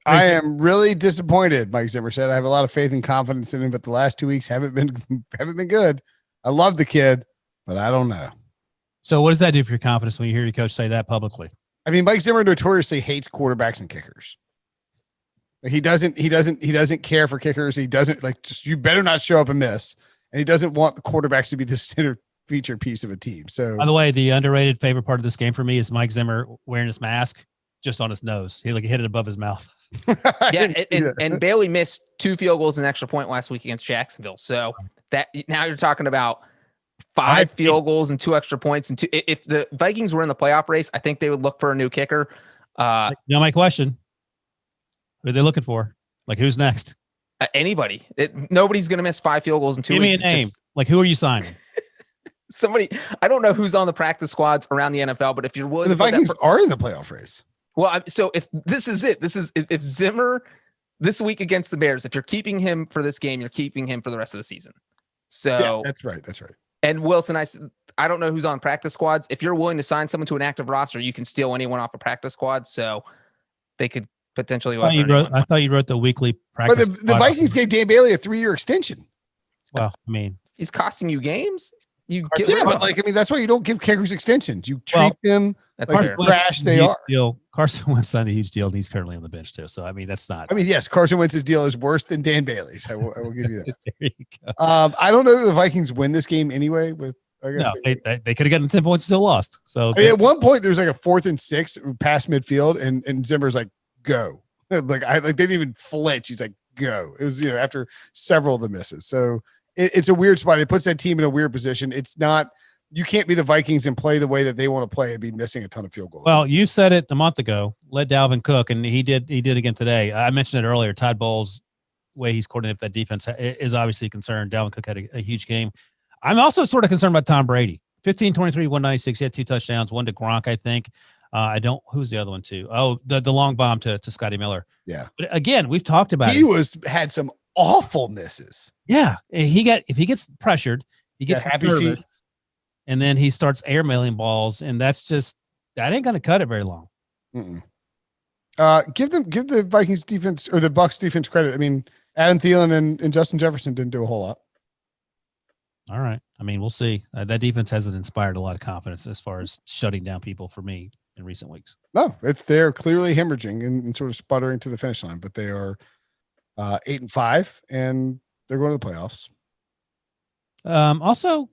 S1: I am really disappointed, Mike Zimmer said. I have a lot of faith and confidence in him, but the last 2 weeks haven't been good. I love the kid, but I don't know.
S2: So what does that do for your confidence when you hear your coach say that publicly?
S1: I mean, Mike Zimmer notoriously hates quarterbacks and kickers. He doesn't care for kickers. He doesn't you better not show up and miss. And he doesn't want the quarterbacks to be the center feature piece of a team. So,
S2: by the way, the underrated favorite part of this game for me is Mike Zimmer wearing his mask just on his nose. He hit it above his mouth.
S3: Yeah, and Bailey missed 2 field goals and an extra point last week against Jacksonville. So that now you're talking about 5 field goals and 2 extra points. And 2. If the Vikings were in the playoff race, I think they would look for a new kicker.
S2: My question: who are they looking for? Like, who's next?
S3: Anybody. Nobody's going to miss 5 field goals in 2
S2: Give
S3: weeks.
S2: Give me a name. Who are you signing?
S3: Somebody. I don't know who's on the practice squads around the NFL, but if you're willing,
S1: the Vikings are in the playoff race.
S3: Well, so if this is it, if Zimmer this week against the Bears, if you're keeping him for this game, you're keeping him for the rest of the season. So
S1: that's right. That's right.
S3: And Wilson, I don't know who's on practice squads. If you're willing to sign someone to an active roster, you can steal anyone off a practice squad. So they could potentially.
S2: I thought you wrote the weekly practice.
S1: But the Vikings gave Dan Bailey a 3-year extension.
S2: Well, I mean,
S3: he's costing you games.
S1: But that's why you don't give kickers extensions. You treat them like trash they are.
S2: Carson Wentz signed a huge deal, and he's currently on the bench too. So I mean, that's not.
S1: I mean, yes, Carson Wentz's deal is worse than Dan Bailey's. I will give you that.
S2: There you go.
S1: I don't know that the Vikings win this game anyway.
S2: They could have gotten 10 points, still lost. So
S1: at one point, there's like a 4th and 6 past midfield, and Zimmer's like, "Go!" They didn't even flinch. He's like, "Go!" It was after several of the misses. So it's a weird spot. It puts that team in a weird position. It's not. You can't be the Vikings and play the way that they want to play and be missing a ton of field goals.
S2: Well, you said it a month ago. Let Dalvin cook, and he did again today. I mentioned it earlier. Todd Bowles' way he's coordinated that defense is obviously a concern. Dalvin Cook had a huge game. I'm also sort of concerned about Tom Brady. 15-23, 196. He had 2 touchdowns, one to Gronk, I think. Who's the other one too? Oh, the long bomb to Scotty Miller.
S1: Yeah.
S2: But again, we've talked about
S1: he had some awful misses.
S2: Yeah. If he gets pressured, he gets
S1: happy
S2: nervous,
S1: feet.
S2: and then he starts airmailing balls, and that ain't going to cut it very long.
S1: Mm-mm. Give the Vikings defense or the Bucs defense credit. I mean, Adam Thielen and Justin Jefferson didn't do a whole lot.
S2: All right. I mean, we'll see. That defense hasn't inspired a lot of confidence as far as shutting down people for me in recent weeks.
S1: No, they're clearly hemorrhaging and sort of sputtering to the finish line, but they are 8-5 and they're going to the playoffs.
S2: Also,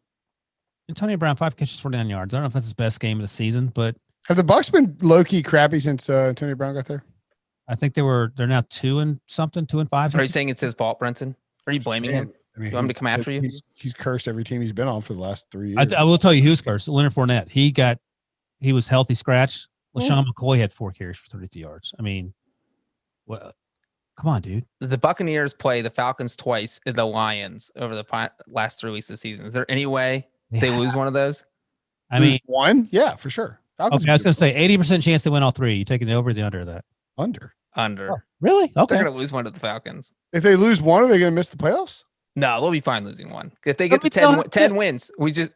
S2: Antonio Brown, 5 catches, 49 yards. I don't know if that's his best game of the season, but
S1: have the Bucs been low-key crappy since Antonio Brown got there?
S2: I think they're now 2-5.
S3: Are you saying it's his fault, Brinson? Are you blaming him?
S1: I mean,
S3: you want him to come after you?
S1: He's cursed every team he's been on for the last 3 years.
S2: I will tell you who's cursed. Leonard Fournette. He was healthy scratch. LaShawn McCoy had 4 carries for 32 yards. I mean, well, come on, dude.
S3: The Buccaneers play the Falcons twice and the Lions over the last 3 weeks of the season. Is there any way they lose one of those?
S2: I mean,
S1: one? Yeah, for sure. Falcons
S2: okay, I was going to say 80% chance they win all 3. You taking the over or the under of that?
S1: Under.
S2: Oh, really? Okay.
S3: They're going to lose one to the Falcons.
S1: If they lose one, are they going to miss the playoffs?
S3: No, they'll be fine losing one. If they get to 10 wins,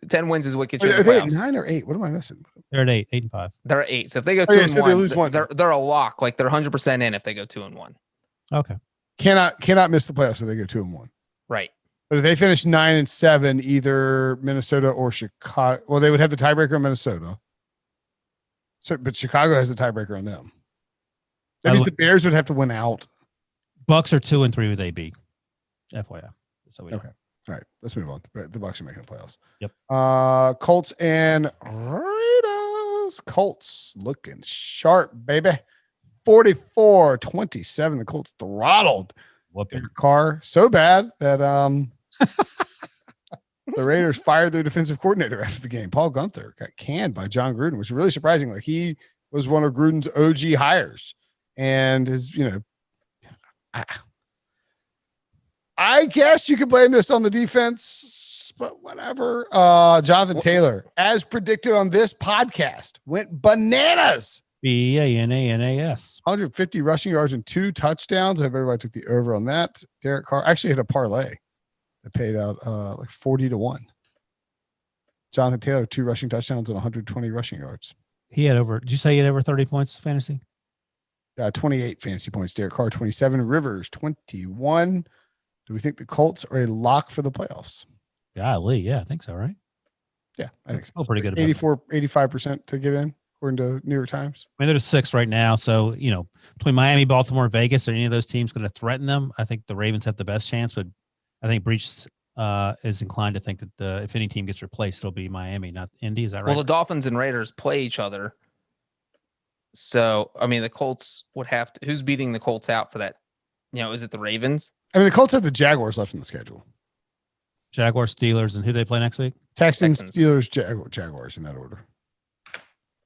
S3: 10 wins is what gets you in the
S1: playoffs.
S3: playoffs.
S1: 9 or 8? What am I missing?
S2: They're at 8-5.
S3: They're at 8. So if they go 2-1,
S1: they lose one.
S3: They're a lock. Like they're 100% in if they go 2-1.
S2: Okay.
S1: Cannot miss the playoffs if they go 2-1.
S3: Right.
S1: But if they finish 9-7, either Minnesota or Chicago, well, they would have the tiebreaker on Minnesota. So, but Chicago has the tiebreaker on them. That means the Bears would have to win out.
S2: Bucks are 2-3 with AB. FYI.
S1: Okay. All right. Let's move on. The Bucs are making the playoffs.
S2: Yep.
S1: Colts and Raiders. Colts looking sharp, baby. 44-27. The Colts throttled their car so bad that the Raiders fired their defensive coordinator after the game. Paul Gunther got canned by John Gruden, which is really surprising. Like he was one of Gruden's OG hires, and his, I guess you could blame this on the defense, but whatever. Jonathan Taylor, as predicted on this podcast, went bananas.
S2: BANANAS.
S1: 150 rushing yards and 2 touchdowns. Everybody took the over on that. Derek Carr actually hit a parlay that paid out like 40-1. Jonathan Taylor, 2 rushing touchdowns and 120 rushing yards.
S2: Did you say he had over 30 points fantasy?
S1: 28 fantasy points. Derek Carr, 27. Rivers, 21. Do we think the Colts are a lock for the playoffs?
S2: Golly, yeah, I think so, right?
S1: Yeah, I think so.
S2: Still pretty good.
S1: 85% to get in, according to New York Times.
S2: I mean, they're 6 right now. So, between Miami, Baltimore, Vegas, are any of those teams going to threaten them? I think the Ravens have the best chance, but I think Breech is inclined to think that if any team gets replaced, it'll be Miami, not Indy. Is that right?
S3: Well, the Dolphins and Raiders play each other. So, I mean, the Colts would have to. Who's beating the Colts out for that? Is it the Ravens?
S1: I mean, the Colts have the Jaguars left in the schedule.
S2: Jaguars, Steelers, and who they play next week?
S1: Texans. Steelers, Jaguars in that order.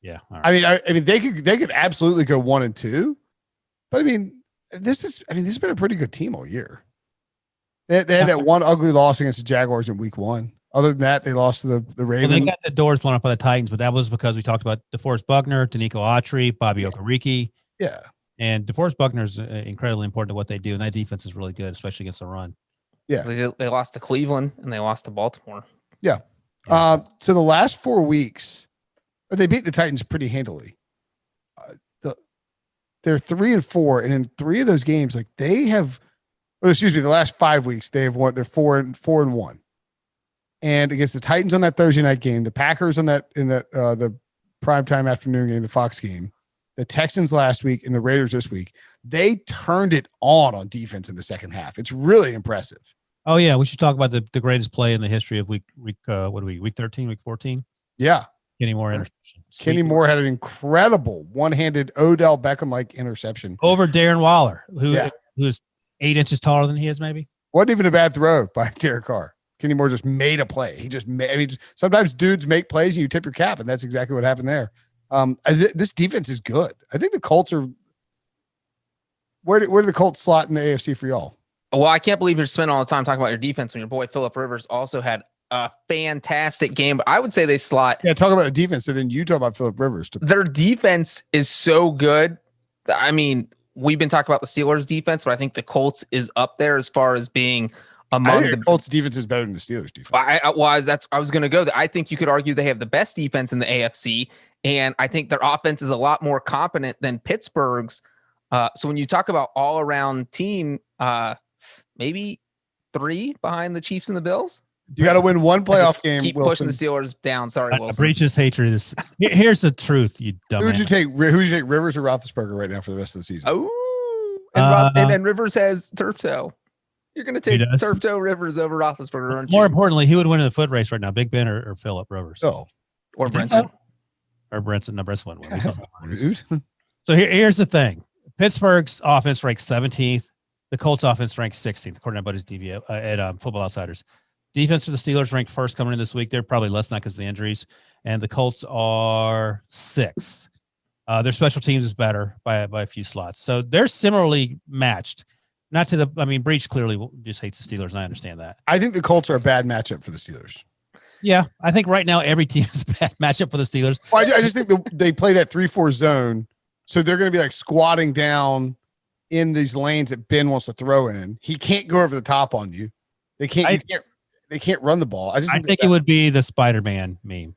S2: Yeah. All right.
S1: I mean, they could absolutely go 1-2, but I mean, this has been a pretty good team all year. They had that one ugly loss against the Jaguars in week 1. Other than that, they lost to the Ravens.
S2: Well, they got the doors blown up by the Titans, but that was because we talked about DeForest Buckner, Danico Autry, Bobby Okereke.
S1: Yeah.
S2: And DeForest Buckner's incredibly important to what they do, and that defense is really good, especially against the run.
S1: Yeah.
S3: They lost to Cleveland and they lost to Baltimore.
S1: Yeah. So the last 4 weeks, they beat the Titans pretty handily. They're 3-4, and in 3 of those games, like the last 5 weeks, they have won. They're 4-1. And against the Titans on that Thursday night game, the Packers on the primetime afternoon game, the Fox game, the Texans last week, and the Raiders this week, they turned it on defense in the second half. It's really impressive.
S2: Oh yeah, we should talk about the greatest play in the history of week 13, week 14.
S1: Yeah,
S2: Kenny Moore interception.
S1: Kenny Moore had an incredible one-handed Odell Beckham-like interception
S2: over Darren Waller, who's 8 inches taller than he is. Maybe
S1: wasn't even a bad throw by Derek Carr. Kenny Moore just made a play. He just made. I mean, sometimes dudes make plays and you tip your cap, and that's exactly what happened there. This defense is good. I think the Colts are. Where do the Colts slot in the AFC for y'all?
S3: Well, I can't believe you're spending all the time talking about your defense when your boy Phillip Rivers also had a fantastic game. But I would say they slot.
S1: Yeah, talk about the defense. So then you talk about Phillip Rivers.
S3: Their defense is so good. I mean, we've been talking about the Steelers' defense, but I think the Colts is up there as far as being among
S1: the Colts' defense is better than the Steelers' defense.
S3: I was going to go there. I think you could argue they have the best defense in the AFC, and I think their offense is a lot more competent than Pittsburgh's. So when you talk about all-around team, maybe 3 behind the Chiefs and the Bills.
S1: You got to win one playoff game.
S3: Keep
S1: Wilson.
S3: pushing the Steelers down. Sorry, Wilson.
S2: Breech's hatred is. Here's the truth, you dumb.
S1: Who'd you take, Rivers or Roethlisberger right now for the rest of the season?
S3: Oh, and Rivers has turf toe. You're going to take turf toe Rivers over Roethlisberger, aren't you?
S2: More importantly, who would win in the foot race right now, Big Ben or Phillip Rivers?
S1: Oh,
S3: or Brinson.
S2: Or Brinson. No, Brinson wouldn't
S1: win.
S2: So here's the thing. Pittsburgh's offense ranks 17th. The Colts offense ranks 16th, according to Buddy's DVO at Football Outsiders. Defense for the Steelers ranked first coming in this week. They're probably less than that because of the injuries. And the Colts are 6th. Their special teams is better by a few slots. So they're similarly matched. Not to Breech clearly just hates the Steelers, and I understand that.
S1: I think the Colts are a bad matchup for the Steelers.
S2: Yeah, I think right now every team is a bad matchup for the Steelers.
S1: Well, I just think they play that 3-4 zone, so they're going to be like squatting down in these lanes that Ben wants to throw in. He can't go over the top on you. They can't. They can't run the ball. I think
S2: it would be the Spider-Man meme.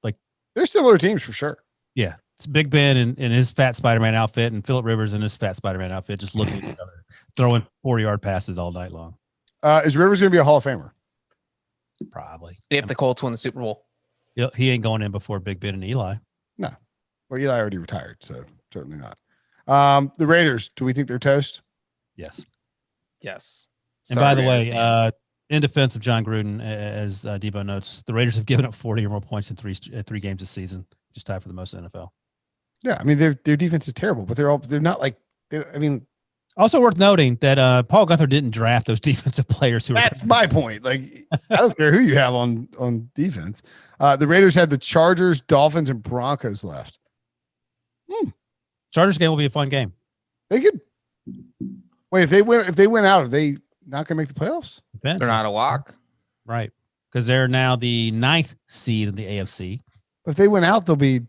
S2: Like
S1: they're similar teams for sure.
S2: Yeah, it's Big Ben in his fat Spider-Man outfit, and Phillip Rivers in his fat Spider-Man outfit, just looking at each other, throwing 40-yard passes all night long.
S1: Is Rivers going to be a Hall of Famer?
S2: Probably.
S3: If the Colts win the Super Bowl.
S2: He ain't going in before Big Ben and Eli.
S1: No. Well, Eli already retired, so certainly not. The Raiders, do we think they're toast?
S2: Yes.
S3: Yes.
S2: And by the way, in defense of John Gruden, as Debo notes, the Raiders have given up 40 or more points in three games this season, just tied for the most in the NFL.
S1: Yeah, I mean their defense is terrible, but they're not like.
S2: Also worth noting that Paul Gunther didn't draft those defensive players who.
S1: That's my point. Like I don't care who you have on defense. The Raiders had the Chargers, Dolphins, and Broncos left.
S2: Chargers game will be a fun game.
S1: They could wait if they win out. Are they not going to make the playoffs?
S3: They're not a lock,
S2: right? Because they're now the 9th seed in the AFC.
S1: But if they win out, they'll be.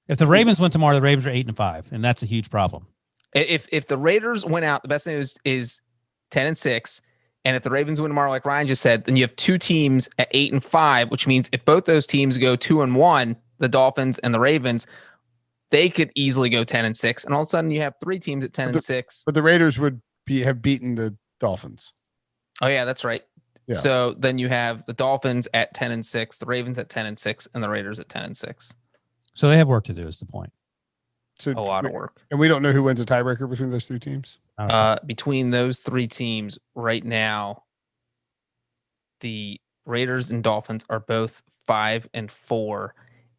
S2: If the Ravens win tomorrow, the Ravens are 8-5, and that's a huge problem.
S3: If the Raiders win out, the best news is 10-6, and if the Ravens win tomorrow, like Ryan just said, then you have 2 teams at 8-5, which means if both those teams go 2-1, the Dolphins and the Ravens, they could easily go 10-6, and all of a sudden you have 3 teams at 10-6.
S1: But the Raiders would have beaten the Dolphins.
S3: Oh yeah, that's right. Yeah. So then you have the Dolphins at 10-6, the Ravens at 10-6, and the Raiders at 10-6.
S2: So they have work to do. Is the point?
S1: So
S3: a lot of work.
S1: And we don't know who wins a tiebreaker between those 3 teams.
S3: Between those 3 teams right now, the Raiders and Dolphins are both 5-4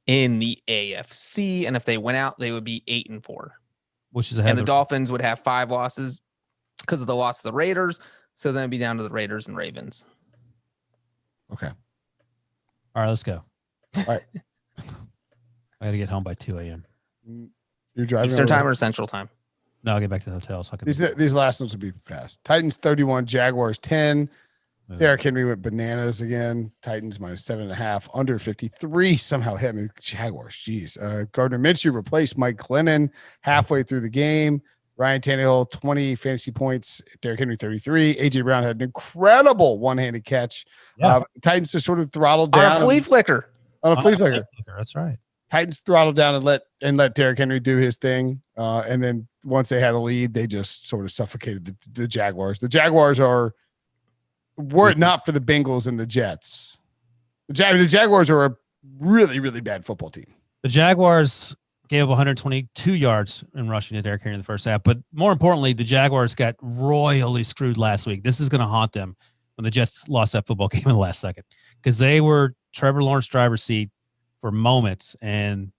S3: in the AFC, and if they went out, they would be 8-4.
S2: Which is ahead.
S3: And the Dolphins would have 5 losses because of the loss of the Raiders. So then it'd be down to the Raiders and Ravens.
S1: Okay.
S2: All right, let's go.
S1: All right.
S2: I got to get home by 2 a.m.
S1: You're driving
S3: Eastern time or Central time?
S2: No, I'll get back to the hotel. So
S1: these last ones will be fast. Titans 31, Jaguars 10. Derrick Henry went bananas again. Titans minus 7.5, under 53 somehow hit me. Jaguars, jeez. Gardner Minshew replaced Mike Glennon halfway through the game. Ryan Tannehill, 20 fantasy points. Derrick Henry, 33. AJ Brown had an incredible one-handed catch.
S2: Yeah.
S1: Titans just sort of throttled down
S3: on a flea flicker.
S2: That's right.
S1: Titans throttled down and let Derrick Henry do his thing. And then once they had a lead, they just sort of suffocated the Jaguars. The Jaguars were it not for the Bengals and the Jets. The Jaguars are a really, really bad football team.
S2: The Jaguars gave up 122 yards in rushing to Derrick Henry in the first half. But more importantly, the Jaguars got royally screwed last week. This is going to haunt them when the Jets lost that football game in the last second, because they were Trevor Lawrence driver's seat for moments, and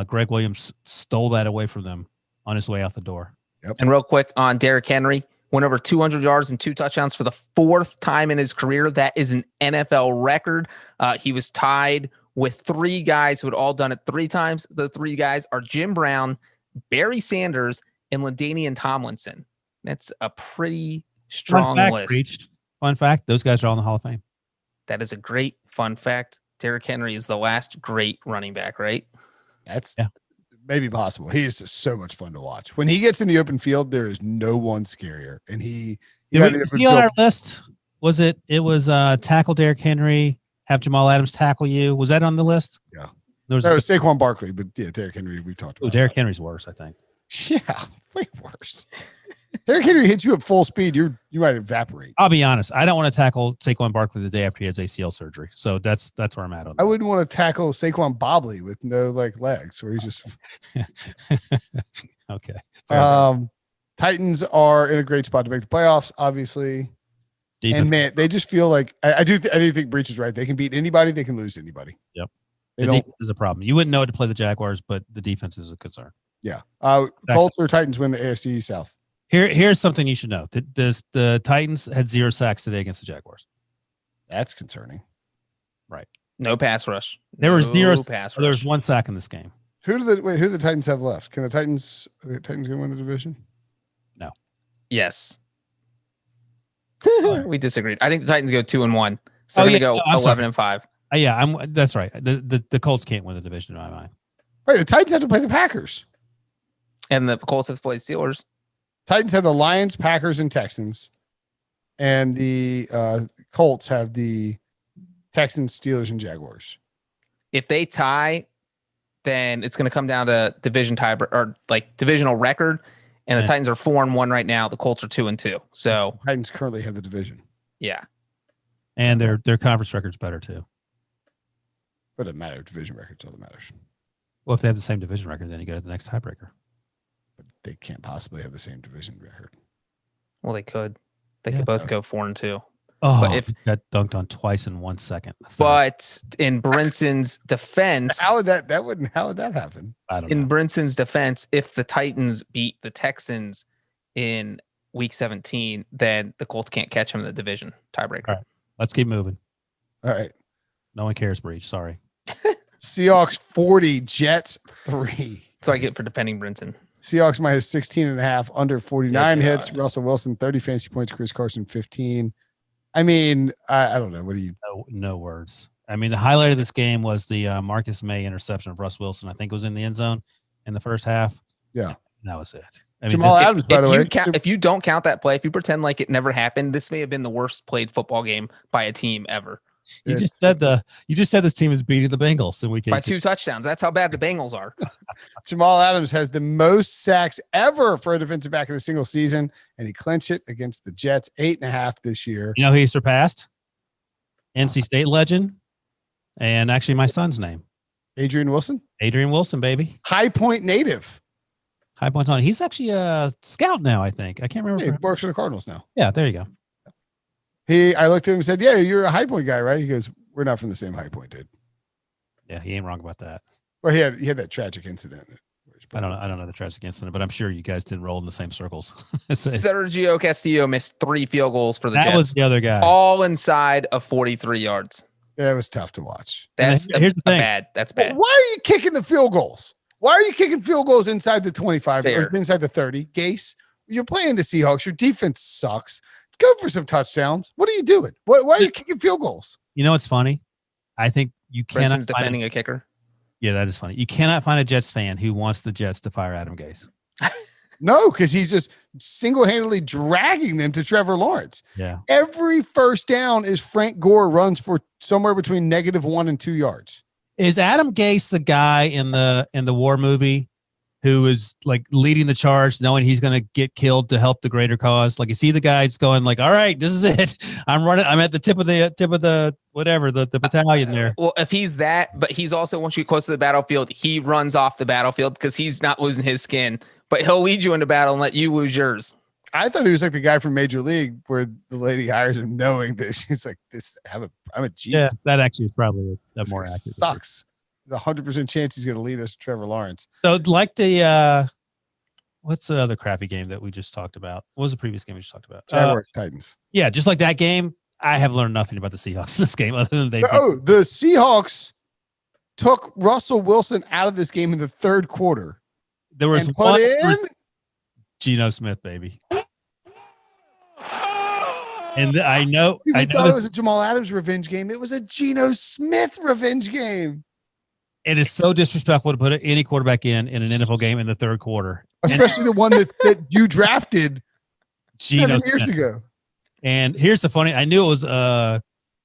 S2: Greg Williams stole that away from them on his way out the door.
S1: Yep.
S3: And real quick on Derrick Henry, went over 200 yards and 2 touchdowns for the 4th time in his career. That is an NFL record. He was tied with 3 guys who had all done it 3 times. The 3 guys are Jim Brown, Barry Sanders, and LaDainian Tomlinson. That's a pretty strong list.
S2: Fun fact, those guys are all in the Hall of Fame.
S3: That is a great fun fact. Derrick Henry is the last great running back, right?
S1: That's maybe possible. He is so much fun to watch. When he gets in the open field, there is no one scarier. And he
S2: on our list, was it was tackle Derrick Henry, have Jamal Adams tackle you. Was that on the list?
S1: Yeah.
S2: There was
S1: Saquon Barkley, but yeah, Derrick Henry, we've talked about.
S2: Derrick Henry's worse, I think.
S1: Yeah, way worse. Derrick Henry hits you at full speed, you might evaporate.
S2: I'll be honest. I don't want to tackle Saquon Barkley the day after he has ACL surgery. So that's where I'm at on that.
S1: I wouldn't want to tackle Saquon Bobley with no legs, where he's just
S2: okay.
S1: Titans are in a great spot to make the playoffs, obviously. Defense. And man, they just feel like I do think Breech is right. They can beat anybody, they can lose to anybody.
S2: Yep. The defense is a problem. You wouldn't know it to play the Jaguars, but the defense is a concern.
S1: Yeah. Colts or Titans win the AFC South.
S2: Here's something you should know. The Titans had 0 sacks today against the Jaguars.
S1: That's concerning.
S2: Right.
S3: No pass rush.
S2: There was 0
S3: pass rush.
S2: There was 1 sack in this game.
S1: Who do the Titans have left? Can the Titans gonna win the division?
S2: No.
S3: Yes. We disagreed. I think the Titans go 2-1. So they're gonna go 11-5.
S2: Yeah, that's right. The Colts can't win the division in my mind.
S1: Right. The Titans have to play the Packers.
S3: And the Colts have to play Steelers.
S1: Titans have the Lions, Packers, and Texans. And the Colts have the Texans, Steelers, and Jaguars.
S3: If they tie, then it's going to come down to division tie or divisional record. And the Titans are 4-1 right now. The Colts are 2-2. So
S1: Titans currently have the division.
S3: Yeah.
S2: And their conference record's better too.
S1: But it doesn't matter. Division record's all that matters.
S2: Well, if they have the same division record, then you go to the next tiebreaker.
S1: But they can't possibly have the same division record.
S3: Well, they could. They could both go 4-2.
S2: Oh,
S3: but if
S2: got dunked on twice in 1 second.
S3: But in Brinson's defense,
S1: how would that happen?
S2: I don't know.
S3: In Brinson's defense, if the Titans beat the Texans in week 17, then the Colts can't catch them in the division tiebreaker.
S2: All right, let's keep moving.
S1: All right.
S2: No one cares, Breech. Sorry.
S1: Seahawks 40, Jets 3.
S3: So I get for defending Brinson.
S1: Seahawks minus 16.5, under 49 hits. Russell Wilson, 30 fantasy points. Chris Carson, 15. I mean, I don't know. What do you?
S2: No words. I mean, the highlight of this game was the Marcus May interception of Russ Wilson. I think it was in the end zone in the first half.
S1: Yeah.
S2: That was it. I mean,
S1: Jamal Adams, by the way.
S3: If you don't count that play, if you pretend like it never happened, this may have been the worst played football game by a team ever.
S2: You just said this team is beating the Bengals in week 18.
S3: By 2 touchdowns. That's how bad the Bengals are.
S1: Jamal Adams has the most sacks ever for a defensive back in a single season, and he clinched it against the Jets, 8.5 this year.
S2: You know who he surpassed? NC State legend, and actually my son's name.
S1: Adrian Wilson?
S2: Adrian Wilson, baby.
S1: High Point native.
S2: High Point on. He's actually a scout now, I think. I can't remember.
S1: He works for the Cardinals now.
S2: Yeah, there you go.
S1: I looked at him and said, yeah, you're a High Point guy, right? He goes, we're not from the same High Point, dude.
S2: Yeah, he ain't wrong about that.
S1: Well, he had that tragic incident.
S2: I don't know the tragic incident, but I'm sure you guys didn't roll in the same circles.
S3: Sergio Castillo missed 3 field goals for the Jets.
S2: That was the other guy.
S3: All inside of 43 yards.
S1: Yeah, it was tough to watch.
S3: That's bad. That's bad.
S1: Why are you kicking the field goals? Why are you kicking field goals inside the 25 or inside the 30? Gase, you're playing the Seahawks. Your defense sucks. Go for some touchdowns. What are you doing? Why are you kicking field goals?
S2: You know what's funny? I think you cannot
S3: Brinson's defending a kicker.
S2: Yeah, that is funny. You cannot find a Jets fan who wants the Jets to fire Adam Gase.
S1: No, because he's just single-handedly dragging them to Trevor Lawrence.
S2: Yeah.
S1: Every first down is Frank Gore runs for somewhere between -1 and 2 yards.
S2: Is Adam Gase the guy in the war movie who is like leading the charge, knowing he's going to get killed to help the greater cause? Like, you see the guy that's going like, all right, this is it. I'm at the tip of the whatever, the battalion there.
S3: Well, if he's that, but he's also, once you get close to the battlefield, he runs off the battlefield because he's not losing his skin, but he'll lead you into battle and let you lose yours.
S1: I thought he was like the guy from Major League where the lady hires him knowing that she's like, I'm a genius.
S2: Yeah, that actually is probably a more accurate.
S1: Sucks. There's a 100% chance he's going to lead us to Trevor Lawrence.
S2: So like the what's the other crappy game that we just talked about? What was the previous game we just talked about?
S1: Jaguars, Titans.
S2: Yeah, just like that game. I have learned nothing about the Seahawks in this game other than
S1: the Seahawks took Russell Wilson out of this game in the third quarter.
S2: There was
S1: one in
S2: Geno Smith, baby. And I know
S1: thought it was a Jamal Adams revenge game. It was a Geno Smith revenge game.
S2: It is so disrespectful to put any quarterback in an NFL game in the third quarter,
S1: especially the one that you drafted
S2: Geno
S1: 7 years ago.
S2: And here's the funny: I knew it was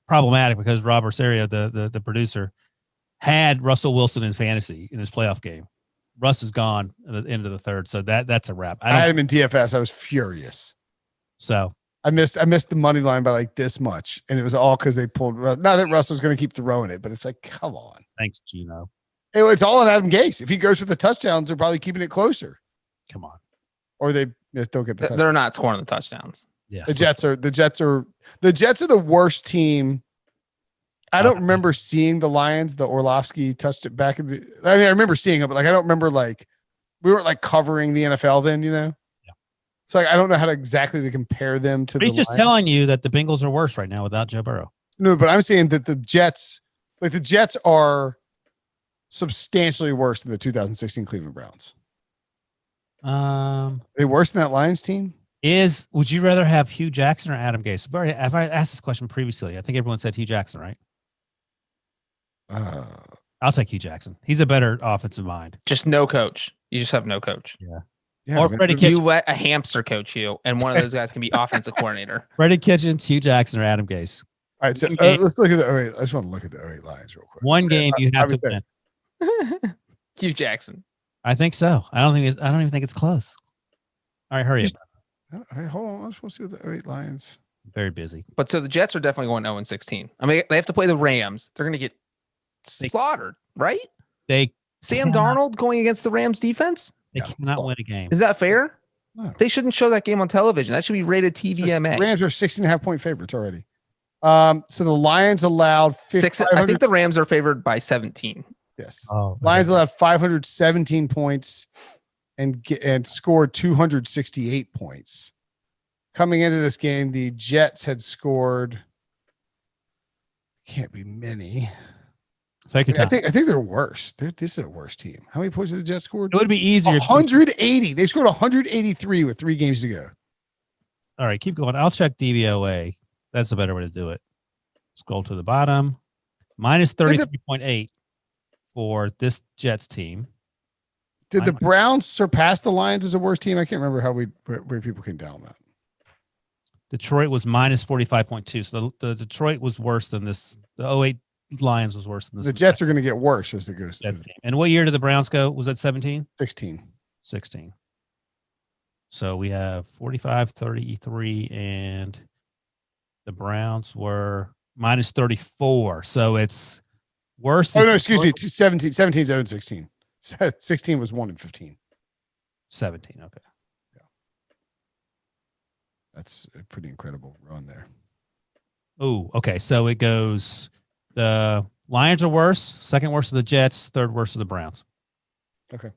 S2: problematic because Rob Rosario, the producer, had Russell Wilson in fantasy in his playoff game. Russ is gone at the end of the third, so that's a wrap.
S1: I had him in DFS. I was furious.
S2: So
S1: I missed the money line by like this much, and it was all because they pulled. Not that Russell's going to keep throwing it, but it's like, come on.
S2: Thanks, Geno.
S1: It's all on Adam Gase. If he goes for the touchdowns, they're probably keeping it closer.
S2: Come on.
S1: Or they just don't get the touchdowns.
S3: They're not scoring the touchdowns.
S2: Yes.
S1: The Jets are the worst team. I don't remember seeing the Lions. The Orlovsky touched it back. I remember seeing it, but like I don't remember like we weren't like covering the NFL then, you know.
S2: Yeah.
S1: So like, I don't know how to exactly compare them to.
S2: He's just telling you that the Bengals are worse right now without Joe Burrow.
S1: No, but I'm saying that the Jets are substantially worse than the 2016 Cleveland Browns. Are they worse than that Lions team?
S2: Would you rather have Hugh Jackson or Adam Gase? Have I asked this question previously? I think everyone said Hugh Jackson, right? I'll take Hugh Jackson. He's a better offensive mind.
S3: Just no coach. You just have no coach.
S2: Yeah. Or Freddie
S3: You
S2: Kitchens.
S3: let a hamster coach you, and one of those guys can be offensive coordinator.
S2: Freddie Kitchens, Hugh Jackson, or Adam Gase.
S1: All right, so let's look at the 08. I just want to look at the 08 Lions real quick.
S2: One game you have to win.
S3: Hugh Jackson.
S2: I think so. I don't even think it's close. All right, hurry up.
S1: All right, hold on. I just want to see what the 08 Lions.
S2: Very busy.
S3: But so the Jets are definitely going 0-16. I mean, they have to play the Rams. They're going to get slaughtered, right? Sam Darnold going against the Rams defense?
S2: They cannot win a game.
S3: Is that fair?
S1: No.
S3: They shouldn't show that game on television. That should be rated TVMA.
S1: The Rams are 16.5-point favorites already. So the Lions allowed
S3: 6. I think the Rams are favored by 17.
S1: Yes.
S2: Oh,
S1: Lions allowed 517 points and scored 268 points. Coming into this game, the Jets had scored. Can't be many.
S2: Take your time.
S1: I think they're worse. This is a worse team. How many points did the Jets score?
S2: It would be easier.
S1: 180. They scored 183 with 3 games to go.
S2: All right, keep going. I'll check DVOA. That's a better way to do it. Scroll to the bottom. Minus 33.8 for this Jets team.
S1: Did the Browns surpass the Lions as a worst team? I can't remember where people came down on that.
S2: Detroit was minus 45.2. So the Detroit was worse than this. The 08 Lions was worse than this.
S1: The Jets are going to get worse as it goes.
S2: And what year did the Browns go? Was that 17?
S1: 16.
S2: So we have 45, 33, and the Browns were minus 34. So it's worse.
S1: Oh, no, excuse me. 17 is 0-16. 16 was 1-15.
S2: 17. Okay.
S1: Yeah. That's a pretty incredible run there.
S2: Oh, okay. So it goes, the Lions are worse, second worst of the Jets, third worst of the Browns.
S1: Okay.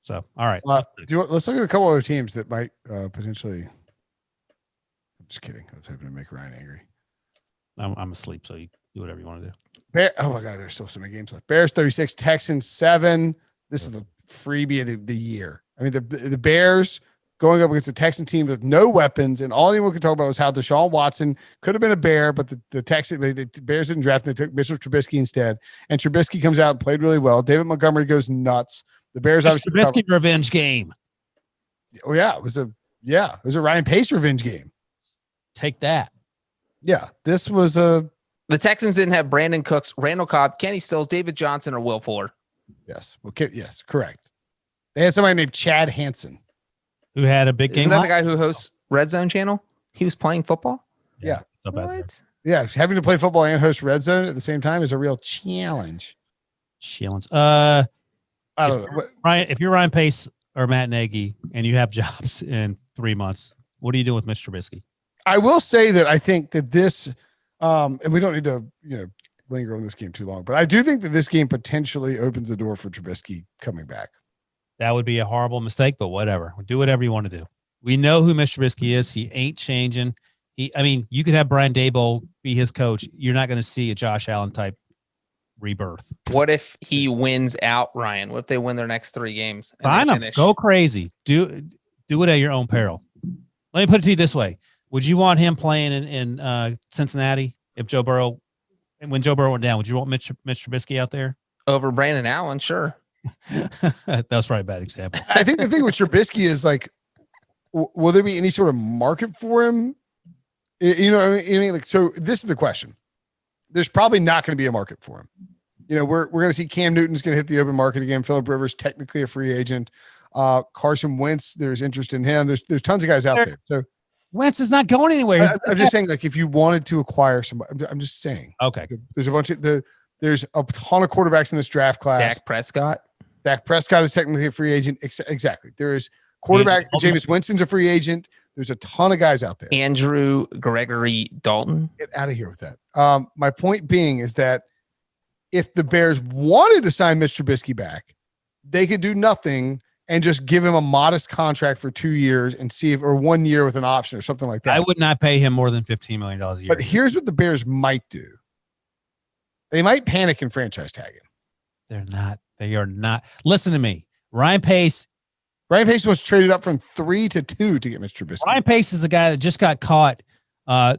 S2: So, all right.
S1: Let's look at a couple other teams that might potentially. I'm just kidding. I was hoping to make Ryan angry.
S2: I'm asleep, so you do whatever you want to do.
S1: Oh my God, there's still so many games left. Bears 36, Texans 7. This is the freebie of the year. I mean, the Bears going up against a Texan team with no weapons, and all anyone could talk about was how Deshaun Watson could have been a Bear, but the Bears didn't draft him. They took Mitchell Trubisky instead, and Trubisky comes out and played really well. David Montgomery goes nuts. The Bears obviously
S2: Trubisky revenge game.
S1: Oh yeah, it was a Ryan Pace revenge game.
S2: Take that.
S1: Yeah, this was a.
S3: The Texans didn't have Brandon Cooks, Randall Cobb, Kenny Stills, David Johnson, or Will Fuller.
S1: Yes. Okay. Yes. Correct. They had somebody named Chad Hansen,
S2: who had a big game.
S3: Isn't that the guy who hosts Red Zone Channel? He was playing football.
S1: Yeah.
S3: What?
S1: Yeah. Having to play football and host Red Zone at the same time is a real challenge.
S2: I
S1: don't know.
S2: Ryan, if you're Ryan Pace or Matt Nagy and you have jobs in 3 months, what are you doing with Mr. Trubisky?
S1: I will say that I think that this, and we don't need to, linger on this game too long, but I do think that this game potentially opens the door for Trubisky coming back.
S2: That would be a horrible mistake, but whatever. Do whatever you want to do. We know who Mr. Trubisky is. He ain't changing. You could have Brian Daboll be his coach. You're not going to see a Josh Allen type rebirth.
S3: What if he wins out, Ryan? What if they win their next 3 games?
S2: Fine, go crazy. Do it at your own peril. Let me put it to you this way. Would you want him playing in Cincinnati when Joe Burrow went down? Would you want Mitch Trubisky out there?
S3: Over Brandon Allen, sure.
S2: That's probably a bad example.
S1: I think the thing with Trubisky is like, will there be any sort of market for him? You know what I mean? Like, so this is the question. There's probably not going to be a market for him. We're going to see Cam Newton's going to hit the open market again. Phillip Rivers, technically a free agent. Carson Wentz, there's interest in him. There's tons of guys out there. So
S2: Wentz is not going anywhere.
S1: I'm just saying, like, if you wanted to acquire somebody, I'm just saying.
S2: Okay.
S1: There's a ton of quarterbacks in this draft class. Dak Prescott is technically a free agent. Exactly. There is quarterback. Jameis Winston's a free agent. There's a ton of guys out there.
S3: Andrew Gregory Dalton.
S1: Get out of here with that. My point being is that if the Bears wanted to sign Mr. Trubisky back, they could do nothing and just give him a modest contract for 2 years and see or 1 year with an option or something like that.
S2: I would not pay him more than $15 million a year.
S1: But here's what the Bears might do. They might panic and franchise tag him.
S2: They're not. They are not. Listen to me. Ryan Pace
S1: was traded up from 3 to 2 to get Mr. Trubisky.
S2: Ryan Pace is the guy that just got caught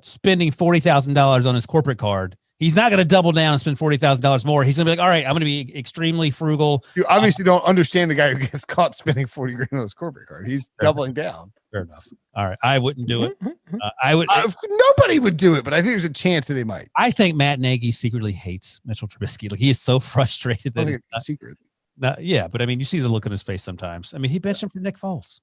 S2: spending $40,000 on his corporate card. He's not going to double down and spend $40,000 more. He's going to be like, all right, I'm going to be extremely frugal.
S1: You obviously don't understand the guy who gets caught spending $40,000 on his corporate card. He's doubling down.
S2: Fair enough. All right. I wouldn't do it.
S1: Nobody would do it, but I think there's a chance that they might.
S2: I think Matt Nagy secretly hates Mitchell Trubisky. Like, he is so frustrated that
S1: it's a secret.
S2: Yeah, but you see the look on his face sometimes. He benched him for Nick Foles.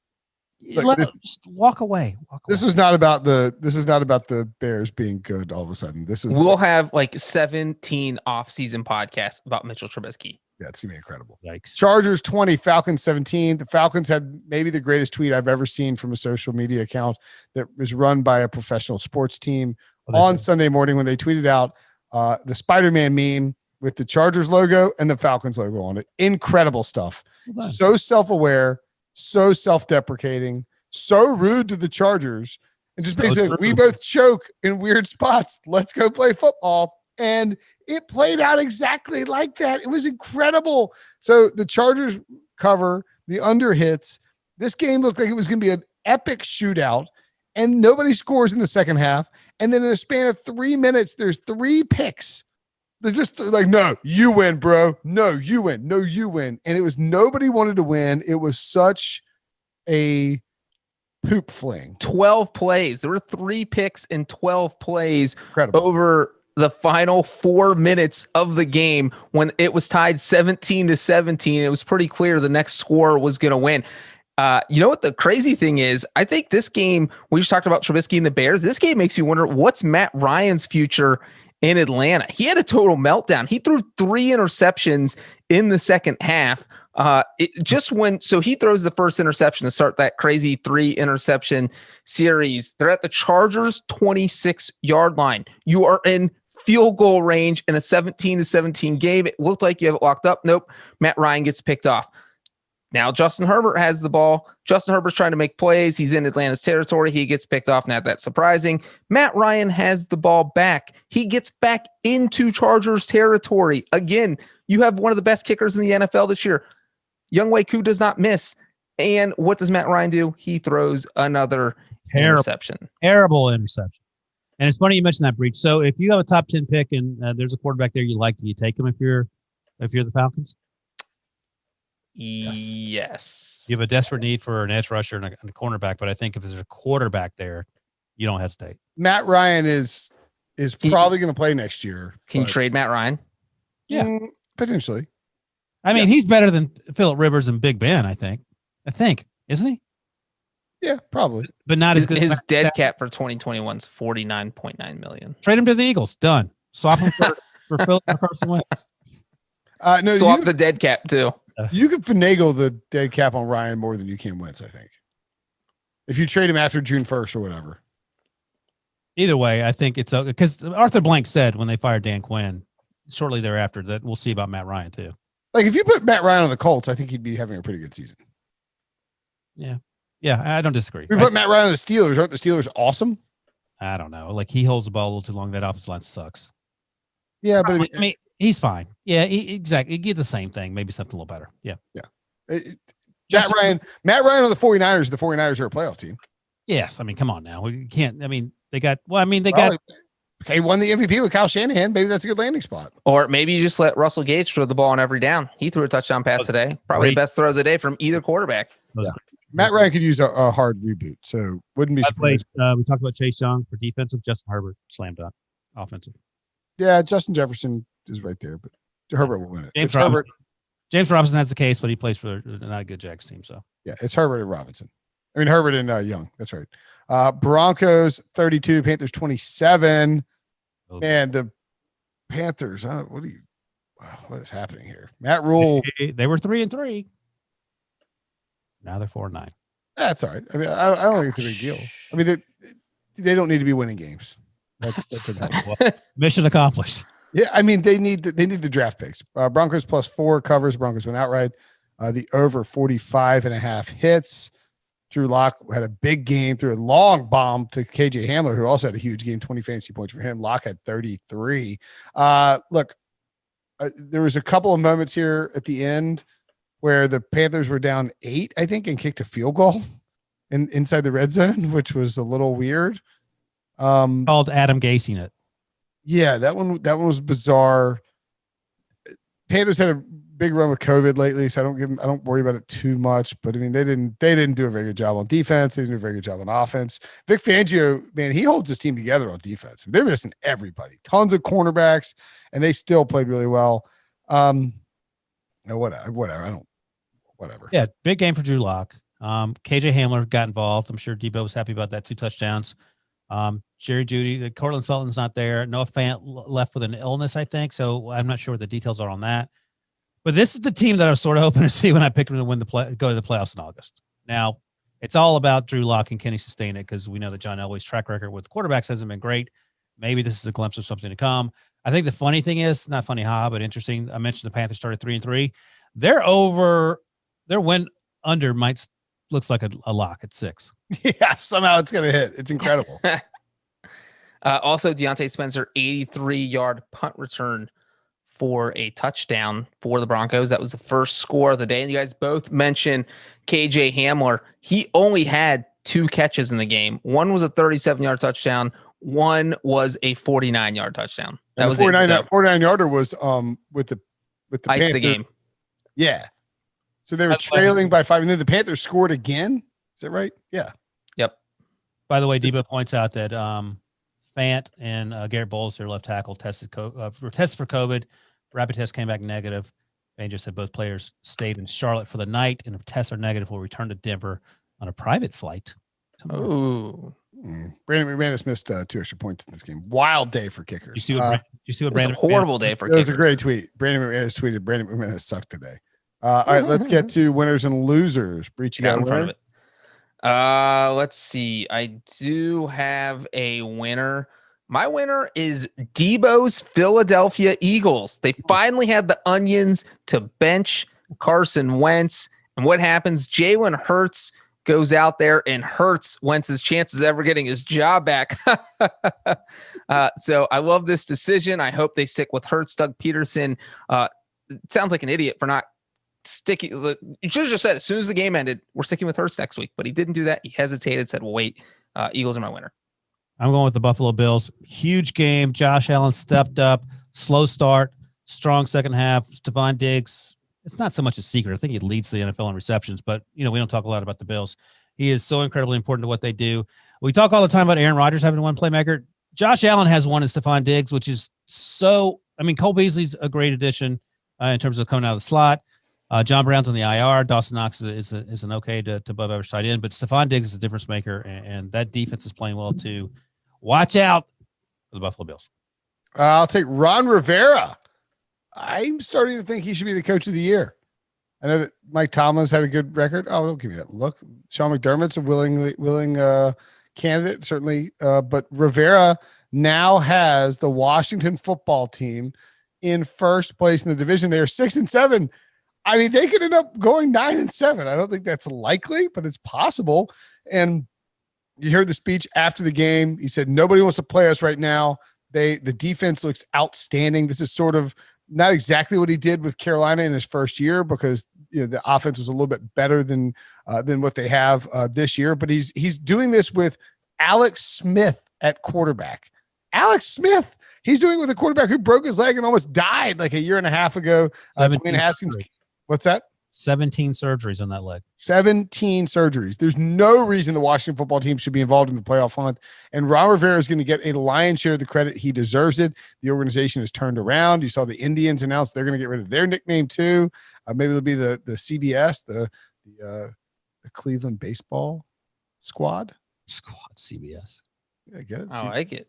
S1: Look,
S2: just walk away.
S1: This is not about the Bears being good all of a sudden.
S3: We'll have like 17 off-season podcasts about Mitchell Trubisky.
S1: Yeah, it's gonna be incredible.
S2: Yikes.
S1: Chargers 20, Falcons 17. The Falcons had maybe the greatest tweet I've ever seen from a social media account that was run by a professional sports team on Sunday morning when they tweeted out the Spider-Man meme with the Chargers logo and the Falcons logo on it. Incredible stuff. So self-aware, so self-deprecating, so rude to the Chargers. And just basically, we both choke in weird spots. Let's go play football. And it played out exactly like that. It was incredible. So the Chargers cover, the under hits. This game looked like it was going to be an epic shootout, and nobody scores in the second half. And then in a span of 3 minutes, there's 3 picks. They're just like, no, you win, bro. No, you win. No, you win. And it was nobody wanted to win. It was such a poop fling.
S3: 12 plays. There were 3 picks in 12 plays.
S1: Incredible. Over
S3: the final 4 minutes of the game when it was tied 17-17. It was pretty clear the next score was going to win. You know what the crazy thing is? I think this game, we just talked about Trubisky and the Bears. This game makes you wonder, what's Matt Ryan's future in Atlanta? He had a total meltdown. He threw 3 interceptions in the second half. So he throws the first interception to start that crazy 3 interception series. They're at the Chargers 26-yard line. You are in field goal range in a 17-17 game. It looked like you have it locked up. Nope. Matt Ryan gets picked off. Now Justin Herbert has the ball. Justin Herbert's trying to make plays. He's in Atlanta's territory. He gets picked off. Not that surprising. Matt Ryan has the ball back. He gets back into Chargers territory. Again, you have one of the best kickers in the NFL this year. Younghoe Koo does not miss. And what does Matt Ryan do? He throws another interception.
S2: Terrible interception. And it's funny you mentioned that, Breech. So if you have a top 10 pick and there's a quarterback there you like, do you take him if you're the Falcons?
S3: Yes.
S2: You have a desperate need for an edge rusher and a cornerback, but I think if there's a quarterback there, you don't hesitate.
S1: Matt Ryan is probably going to play next year.
S3: Can you trade Matt Ryan?
S2: Yeah.
S1: Potentially.
S2: I mean, he's better than Phillip Rivers and Big Ben, I think, isn't he?
S1: Yeah, probably.
S2: But not as good.
S3: His dead cap for 2021 is $49.9 million.
S2: Trade him to the Eagles. Done. Swap him for Phillip or Carson Wentz.
S1: No,
S3: swap the dead cap too.
S1: You can finagle the dead cap on Ryan more than you can Wentz, I think. If you trade him after June 1st or whatever.
S2: Either way, I think it's okay because Arthur Blank said when they fired Dan Quinn shortly thereafter that we'll see about Matt Ryan too.
S1: Like if you put Matt Ryan on the Colts, I think he'd be having a pretty good season.
S2: Yeah, I don't disagree.
S1: If you put Matt Ryan on the Steelers, aren't the Steelers awesome?
S2: I don't know. Like he holds the ball a little too long. That offensive line sucks.
S1: Yeah, but
S2: I mean, he's fine. Yeah, exactly. You get the same thing, maybe something a little better. Yeah.
S1: Matt Ryan on the 49ers. The 49ers are a playoff team.
S2: Yes, I mean, come on now. We can't. I mean, they got. Well, I mean, they
S1: got.
S2: got.
S1: Okay, won the MVP with Kyle Shanahan. Maybe that's a good landing spot.
S3: Or maybe you just let Russell Gage throw the ball on every down. He threw a touchdown pass today. Probably the best throw of the day from either quarterback.
S1: Yeah. Matt Ryan could use a hard reboot, so wouldn't be surprised.
S2: We talked about Chase Young for defensive. Justin Herbert slam dunk offensive.
S1: Yeah, Justin Jefferson is right there, but Herbert will win it.
S2: James Robinson has the case, but he plays for not a good Jags team. So
S1: yeah, it's Herbert and Robinson. I mean Herbert and Young. That's right. Broncos 32, Panthers 27. And the Panthers. What is happening here? Matt Rule.
S2: They were 3-3. Now they're 4-9.
S1: That's all right. I mean, I don't think it's a big deal. I mean, they don't need to be winning games. That's
S2: mission accomplished.
S1: Yeah, I mean, they need the draft picks. Broncos +4 covers. Broncos went outright. The over 45.5 hits. Drew Lock had a big game, threw a long bomb to KJ Hamler, who also had a huge game, 20 fantasy points for him. Lock had 33. Look, there was a couple of moments here at the end where the Panthers were down 8, I think, and kicked a field goal inside the red zone, which was a little weird.
S2: Called Adam Gase it.
S1: Yeah, that one was bizarre. Panthers had a big run with COVID lately, so I don't worry about it too much. But I mean, they didn't do a very good job on defense. They didn't do a very good job on offense. Vic Fangio, man, he holds his team together on defense. They're missing everybody, tons of cornerbacks, and they still played really well. Whatever.
S2: Yeah, big game for Drew Lock. KJ Hamler got involved. I'm sure Debo was happy about that. 2 touchdowns. Jerry Jeudy, Cortland Sutton's not there. Noah Fant left with an illness, I think. So I'm not sure what the details are on that. But this is the team that I was sort of hoping to see when I picked them to go to the playoffs in August. Now, it's all about Drew Lock and can he sustain it because we know that John Elway's track record with quarterbacks hasn't been great. Maybe this is a glimpse of something to come. I think the funny thing is, not funny, but interesting. I mentioned the Panthers started 3-3. Their win under looks like a lock at 6.
S1: Yeah, somehow it's going to hit. It's incredible.
S3: Also, Deontay Spencer, 83-yard punt return for a touchdown for the Broncos. That was the first score of the day. And you guys both mentioned KJ Hamler. He only had 2 catches in the game. One was a 37-yard touchdown. One was a 49-yard touchdown. That was
S1: 49-yarder was with the
S3: ice
S1: Panthers.
S3: The game.
S1: Yeah. So they were trailing by 5, and then the Panthers scored again. Is that right? Yeah.
S3: Yep.
S2: By the way, Debo points out that Fant and Garrett Bowles, their left tackle, tested for COVID. Rapid test came back negative. Fangio said both players stayed in Charlotte for the night, and if tests are negative, will return to Denver on a private flight tomorrow.
S3: Ooh.
S1: Brandon McManus missed 2 extra points in this game. Wild day for kickers.
S2: You see what Brandon?
S3: It was a horrible day for kickers.
S1: It was a great tweet. Brandon McManus tweeted, Brandon McManus sucked today. All right, let's get to winners and losers. Breech, you got
S3: in front of it. Let's see. I do have a winner. My winner is Debo's Philadelphia Eagles. They finally had the onions to bench Carson Wentz. And what happens? Jalen Hurts goes out there and hurts Wentz's chances of ever getting his job back. So I love this decision. I hope they stick with Hurts. Doug Peterson sounds like an idiot for not sticking. You should have just said as soon as the game ended, we're sticking with Hurts next week. But he didn't do that. He hesitated, said, "Well, wait, Eagles are my winner."
S2: I'm going with the Buffalo Bills. Huge game. Josh Allen stepped up. Slow start. Strong second half. Stephon Diggs. It's not so much a secret. I think he leads the NFL in receptions, but we don't talk a lot about the Bills. He is so incredibly important to what they do. We talk all the time about Aaron Rodgers having one playmaker. Josh Allen has one in Stephon Diggs, which is so. I mean, Cole Beasley's a great addition in terms of coming out of the slot. John Brown's on the IR. Dawson Knox is an okay to above average tight end, but Stephon Diggs is a difference maker, and that defense is playing well too. Watch out for the Buffalo Bills.
S1: I'll take Ron Rivera. I'm starting to think he should be the coach of the year. I know that Mike Tomlin's had a good record. Oh, don't give me that look. Sean McDermott's a willing candidate, certainly. But Rivera now has the Washington football team in first place in the division. They are 6-7. I mean, they could end up going 9-7. I don't think that's likely, but it's possible. And you heard the speech after the game. He said, nobody wants to play us right now. The defense looks outstanding. This is sort of not exactly what he did with Carolina in his first year, because the offense was a little bit better than what they have this year. But he's doing this with Alex Smith at quarterback. Alex Smith. He's doing it with a quarterback who broke his leg and almost died like a year and a half ago. Dwayne Haskins. What's that?
S2: 17 surgeries on that leg.
S1: 17 surgeries. There's no reason the Washington football team should be involved in the playoff hunt. And Ron Rivera is going to get a lion's share of the credit. He deserves it. The organization has turned around. You saw the Indians announce they're going to get rid of their nickname too. Maybe it'll be the CBS, the Cleveland baseball squad.
S2: CBS.
S1: I get it.
S3: I like it.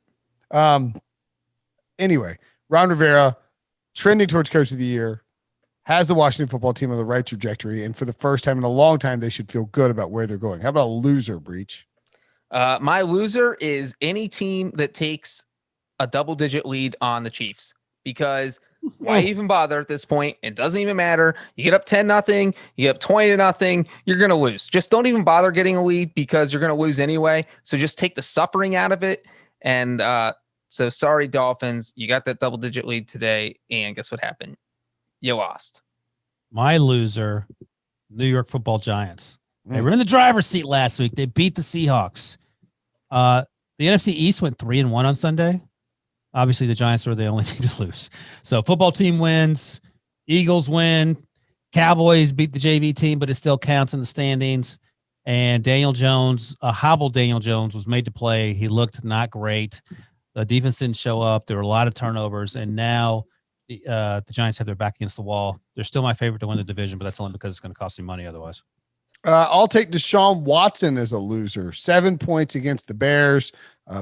S1: Anyway, Ron Rivera trending towards coach of the year. Has the Washington football team on the right trajectory, and for the first time in a long time, they should feel good about where they're going. How about a loser, Breech?
S3: My loser is any team that takes a double-digit lead on the Chiefs, because why even bother at this point? It doesn't even matter. You get up 10-0, you get up 20-0, you're going to lose. Just don't even bother getting a lead, because you're going to lose anyway. So just take the suffering out of it. And so sorry, Dolphins, you got that double-digit lead today, and guess what happened? You lost.
S2: My loser, New York Football Giants. They were in the driver's seat last week. They beat the Seahawks. The NFC East went 3-1 on Sunday. Obviously, the Giants were the only team to lose. So football team wins. Eagles win. Cowboys beat the JV team, but it still counts in the standings. And Daniel Jones, a hobbled Daniel Jones, was made to play. He looked not great. The defense didn't show up. There were a lot of turnovers. And now the Giants have their back against the wall. They're still my favorite to win the division, but that's only because it's going to cost you money otherwise.
S1: I'll take Deshaun Watson as a loser. 7 points against the Bears.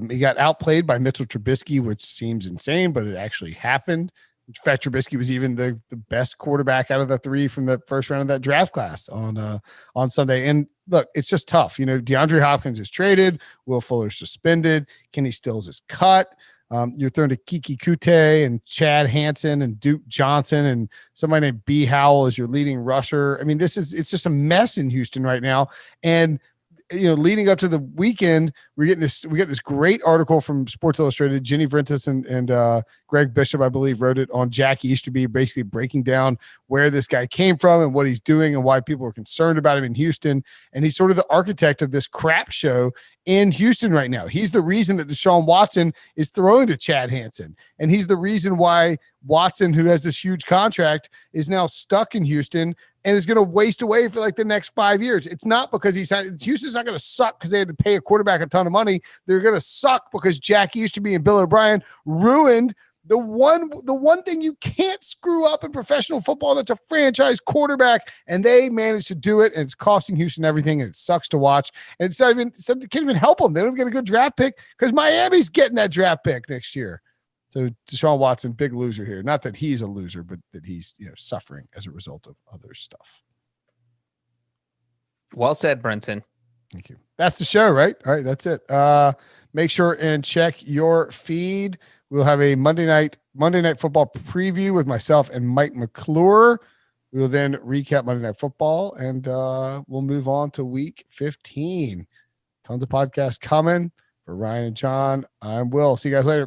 S1: He got outplayed by Mitchell Trubisky, which seems insane, but it actually happened. In fact, Trubisky was even the best quarterback out of the three from the first round of that draft class on Sunday. And look, it's just tough. DeAndre Hopkins is traded. Will Fuller's suspended. Kenny Stills is cut. You're throwing to Kiki Kute and Chad Hansen and Duke Johnson and somebody named B. Howell as your leading rusher. I mean, it's just a mess in Houston right now. And leading up to the weekend, we get this great article from Sports Illustrated. Jenny Vrentas and Greg Bishop, I believe, wrote it on Jack Easterby, basically breaking down where this guy came from and what he's doing and why people are concerned about him in Houston. And he's sort of the architect of this crap show in Houston right now. He's the reason that Deshaun Watson is throwing to Chad Hansen. And he's the reason why Watson, who has this huge contract, is now stuck in Houston and is going to waste away for like the next 5 years. It's not because Houston's not going to suck because they had to pay a quarterback a ton of money. They're going to suck because Jack Easterby and Bill O'Brien ruined the one thing you can't screw up in professional football. That's a franchise quarterback, and they managed to do it, and it's costing Houston everything, and it sucks to watch. And it can't even help them. They don't get a good draft pick because Miami's getting that draft pick next year. So Deshaun Watson, big loser here. Not that he's a loser, but that he's suffering as a result of other stuff.
S3: Well said, Brinson.
S1: Thank you. That's the show, right? All right, that's it. Make sure and check your feed. We'll have a Monday night football preview with myself and Mike McClure. We will then recap Monday Night Football, and we'll move on to Week 15. Tons of podcasts coming. For Ryan and John, I'm Will. See you guys later.